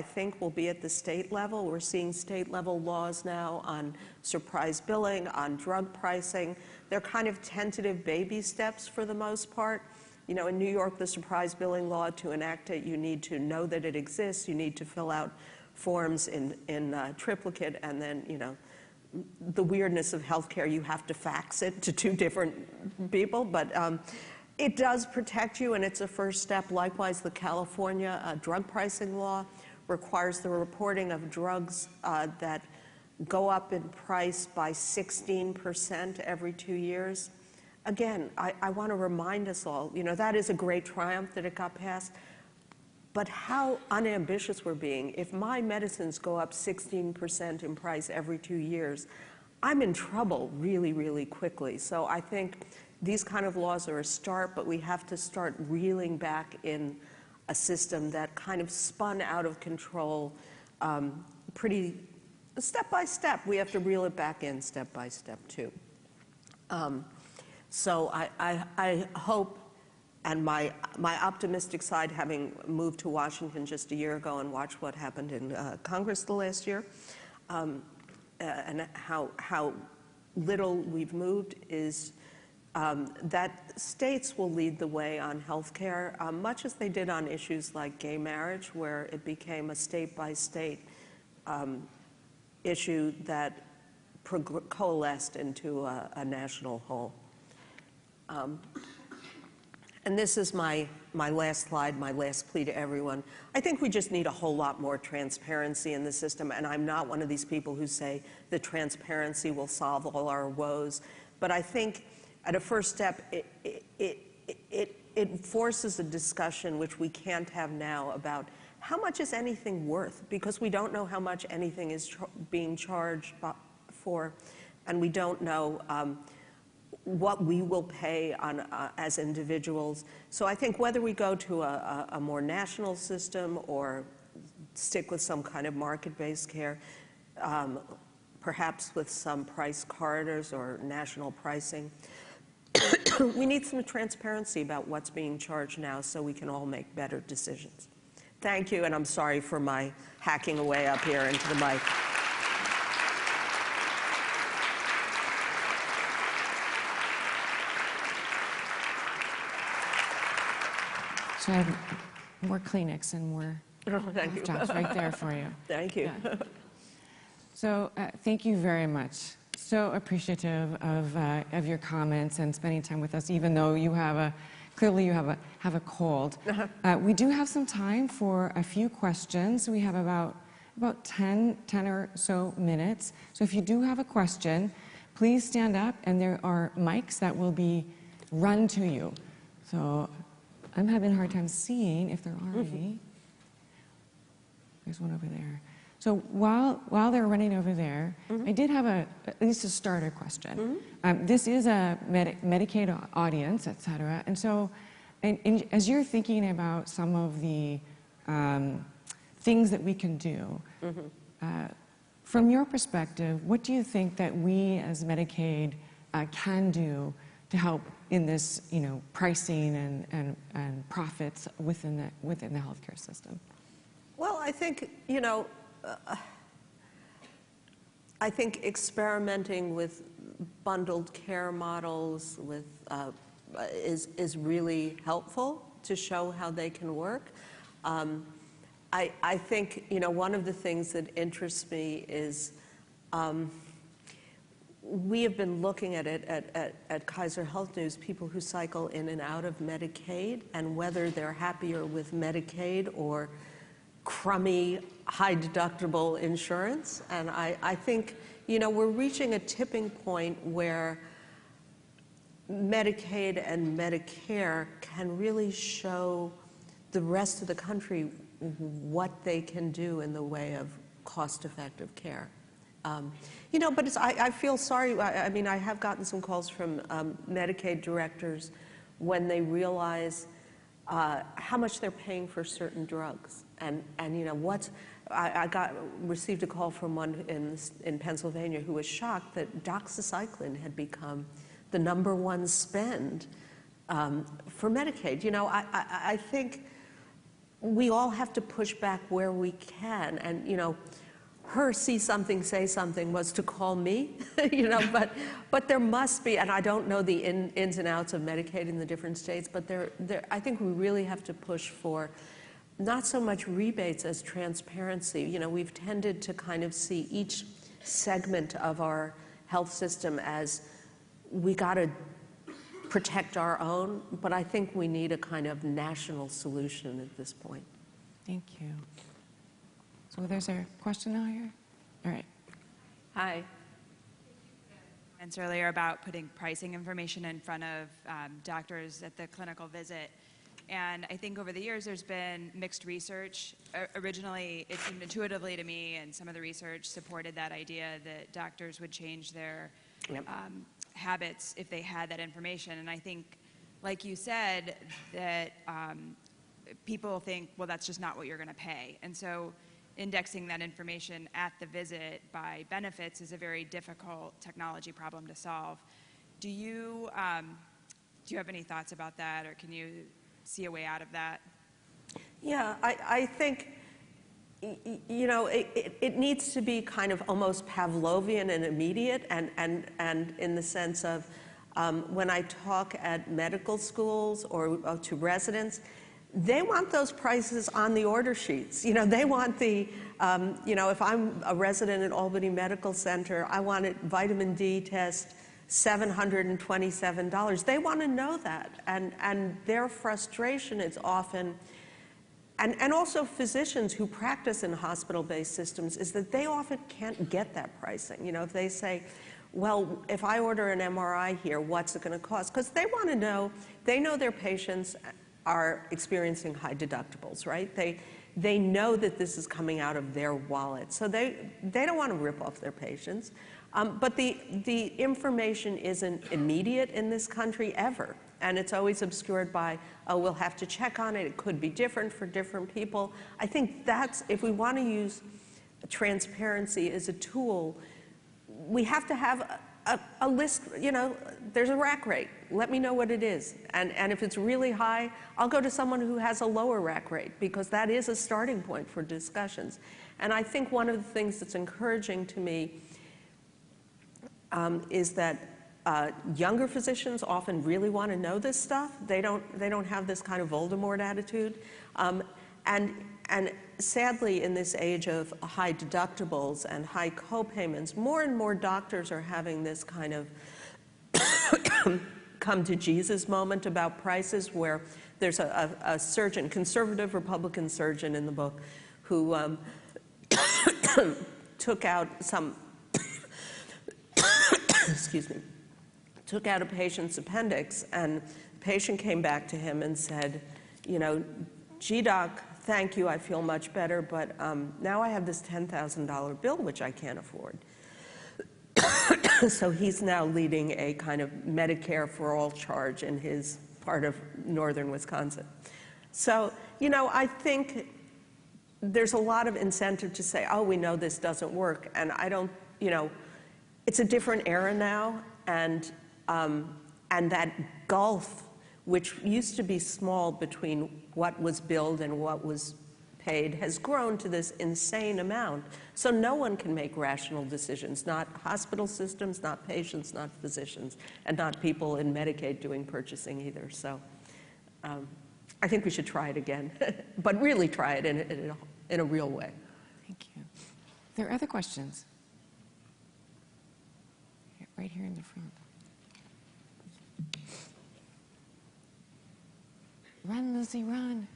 think, will be at the state level. We're seeing state level laws now on surprise billing, on drug pricing. They're kind of tentative baby steps for the most part. You know, in New York, the surprise billing law, to enact it, you need to know that it exists. You need to fill out forms in triplicate, and then, you know, the weirdness of healthcare, you have to fax it to two different people, but it does protect you, and it's a first step. Likewise, the California drug pricing law requires the reporting of drugs that go up in price by 16% every 2 years. Again, I want to remind us all, you know, that is a great triumph that it got passed, but how unambitious we're being. If my medicines go up 16% in price every 2 years, I'm in trouble really, really quickly. So I think these kind of laws are a start, but we have to start reeling back in a system that kind of spun out of control pretty step by step. We have to reel it back in step by step too. So I hope, and my optimistic side, having moved to Washington just a year ago and watched what happened in Congress the last year, and how little we've moved, is that states will lead the way on health care, much as they did on issues like gay marriage, where it became a state-by-state issue that coalesced into a national whole. And this is my last slide, my last plea to everyone. I think we just need a whole lot more transparency in the system, and I'm not one of these people who say the transparency will solve all our woes, but I think at a first step, it forces a discussion which we can't have now about how much is anything worth, because we don't know how much anything is being charged for, and we don't know what we will pay on, as individuals. So I think whether we go to a more national system or stick with some kind of market-based care, perhaps with some price corridors or national pricing, we need some transparency about what's being charged now so we can all make better decisions. Thank you, and I'm sorry for my hacking away up here into the mic. So I have more Kleenex and more jobs right there for you. Thank you. Yeah. So thank you very much. So appreciative of your comments and spending time with us, even though you have clearly you have a cold. We do have some time for a few questions. We have about 10 or so minutes. So if you do have a question, please stand up, and there are mics that will be run to you. So I'm having a hard time seeing if there are any. There's one over there. So while they're running over there, I did have at least a starter question. This is a Medicaid audience, et cetera. And so as you're thinking about some of the things that we can do, from your perspective, what do you think that we as Medicaid can do to help in this, pricing and profits within the healthcare system? Well, I think, I think experimenting with bundled care models is really helpful to show how they can work. I think, one of the things that interests me is we have been looking at it at Kaiser Health News, people who cycle in and out of Medicaid, and whether they're happier with Medicaid or crummy, high-deductible insurance. And I think, we're reaching a tipping point where Medicaid and Medicare can really show the rest of the country what they can do in the way of cost-effective care. But I feel sorry. I mean, I have gotten some calls from Medicaid directors when they realize how much they're paying for certain drugs. And I received a call from one in Pennsylvania who was shocked that doxycycline had become the #1 spend for Medicaid. I think we all have to push back where we can. And, her see something, say something was to call me, but there must be, and I don't know the ins and outs of Medicaid in the different states, but I think we really have to push for not so much rebates as transparency. We've tended to kind of see each segment of our health system as we got to protect our own, but I think we need a kind of national solution at this point. Thank you. So there's a question now here? All right. Hi. Earlier about putting pricing information in front of doctors at the clinical visit. And I think over the years there's been mixed research. Originally, it seemed intuitively to me, and some of the research supported that idea that doctors would change their habits if they had that information. And I think, like you said, that people think, well, that's just not what you're going to pay. And so indexing that information at the visit by benefits is a very difficult technology problem to solve. Do you have any thoughts about that, or can you see a way out of that? Yeah, I think, it needs to be kind of almost Pavlovian and immediate, and in the sense of when I talk at medical schools or to residents, they want those prices on the order sheets. They want the, if I'm a resident at Albany Medical Center, I want a vitamin D test, $727. They want to know that. And their frustration is often, and also physicians who practice in hospital-based systems, is that they often can't get that pricing. If they say, well, if I order an MRI here, what's it going to cost? Because they want to know, they know their patients are experiencing high deductibles, right? They know that this is coming out of their wallet. So they don't want to rip off their patients. But the information isn't immediate in this country ever. And it's always obscured by, oh, we'll have to check on it. It could be different for different people. I think that's, if we want to use transparency as a tool, we have to have a list, there's a rack rate. Let me know what it is. And if it's really high, I'll go to someone who has a lower rack rate, because that is a starting point for discussions. And I think one of the things that's encouraging to me is that younger physicians often really want to know this stuff. They don't have this kind of Voldemort attitude. And sadly, in this age of high deductibles and high co-payments, more and more doctors are having this kind of come to Jesus moment about prices, where there's a surgeon, conservative Republican surgeon in the book, who took out some, excuse me, took out a patient's appendix, and the patient came back to him and said, gee, doc, thank you, I feel much better, but now I have this $10,000 bill which I can't afford. So he's now leading a kind of Medicare for all charge in his part of northern Wisconsin. So, I think there's a lot of incentive to say, oh, we know this doesn't work, and I don't, it's a different era now, and that gulf, which used to be small between what was billed and what was paid has grown to this insane amount. So no one can make rational decisions, not hospital systems, not patients, not physicians, and not people in Medicaid doing purchasing either. So I think we should try it again, but really try it in a real way. Thank you. Are there other questions? Right here in the front. Run, Lucy, run.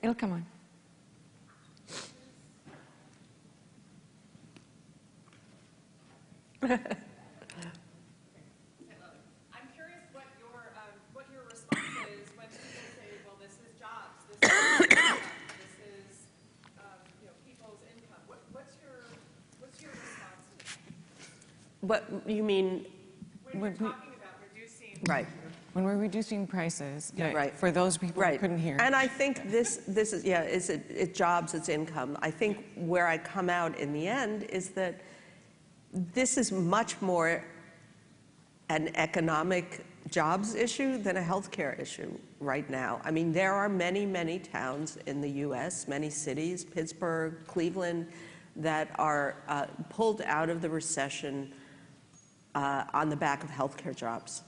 It'll come on. I'm curious what your response is when people say, well, this is jobs, this is this is people's income. What's your response to that? What you mean? When we're talking about reducing Right. When we're reducing prices, Yeah, right. for those people who couldn't hear. And I think this is, yeah, it's jobs, it's income. I think where I come out in the end is that this is much more an economic jobs issue than a healthcare issue right now. I mean, there are many, many towns in the U.S., many cities, Pittsburgh, Cleveland, that are pulled out of the recession on the back of healthcare jobs.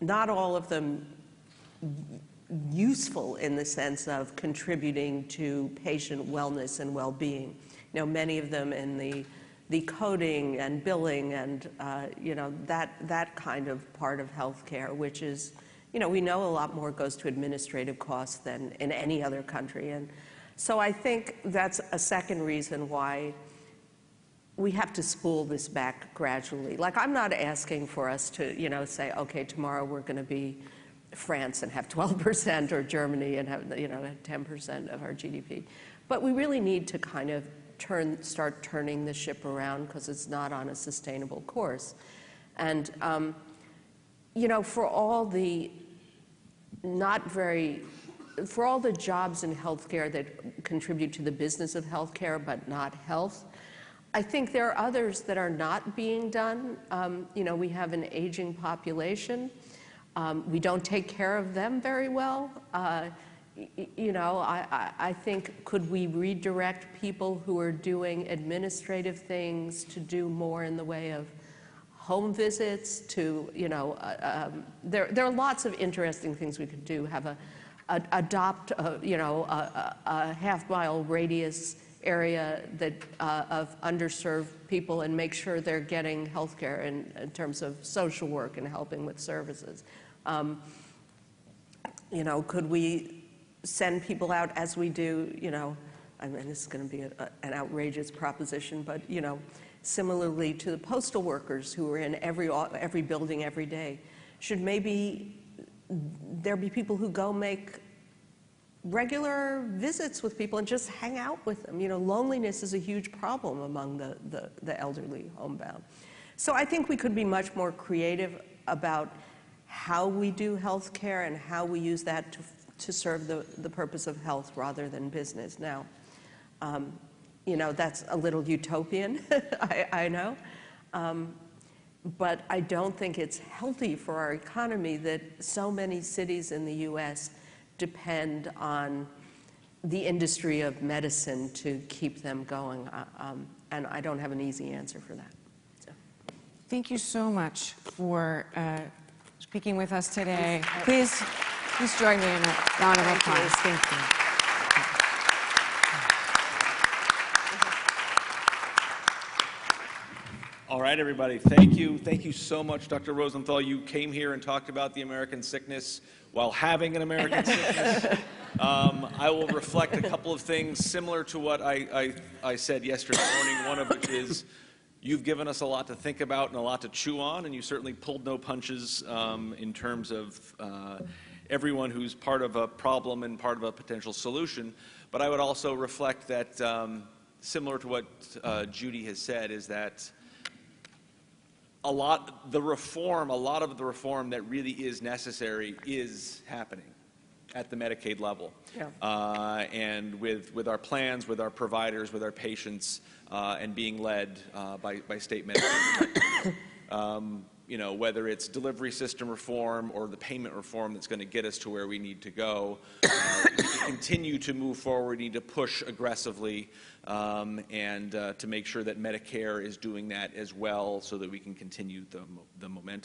Not all of them useful in the sense of contributing to patient wellness and well-being. Many of them in the coding and billing and that kind of part of healthcare, which is, we know a lot more goes to administrative costs than in any other country. And so I think that's a second reason why we have to spool this back gradually. Like, I'm not asking for us to, say, okay, tomorrow we're going to be France and have 12%, or Germany and have, 10% of our GDP. But we really need to kind of start turning the ship around, because it's not on a sustainable course. And, for all the jobs in healthcare that contribute to the business of healthcare but not health, I think there are others that are not being done. We have an aging population. We don't take care of them very well. I think, could we redirect people who are doing administrative things to do more in the way of home visits, to, there are lots of interesting things we could do. Adopt a half-mile radius area that of underserved people, and make sure they're getting health care in terms of social work and helping with services. Could we send people out as we do, I mean, this is going to be an outrageous proposition, but, similarly to the postal workers who are in every building every day, should maybe there be people who go make regular visits with people and just hang out with them? Loneliness is a huge problem among the elderly homebound. So I think we could be much more creative about how we do health care and how we use that to serve the purpose of health rather than business. Now, that's a little utopian, I know. But I don't think it's healthy for our economy that so many cities in the U.S. depend on the industry of medicine to keep them going. And I don't have an easy answer for that. So. Thank you so much for speaking with us today. Please join me in a round of applause. Thank you. All right, everybody. Thank you. Thank you so much, Dr. Rosenthal. You came here and talked about the American sickness while having an American sickness. I will reflect a couple of things similar to what I said yesterday morning, one of which is you've given us a lot to think about and a lot to chew on, and you certainly pulled no punches in terms of everyone who's part of a problem and part of a potential solution. But I would also reflect that, similar to what Judy has said, is that a lot of the reform that really is necessary is happening at the Medicaid level. Yeah. And with our plans, with our providers, with our patients, and being led by state Medicaid. whether it's delivery system reform or the payment reform that's going to get us to where we need to go. We need to continue to move forward, we need to push aggressively, and to make sure that Medicare is doing that as well so that we can continue the momentum.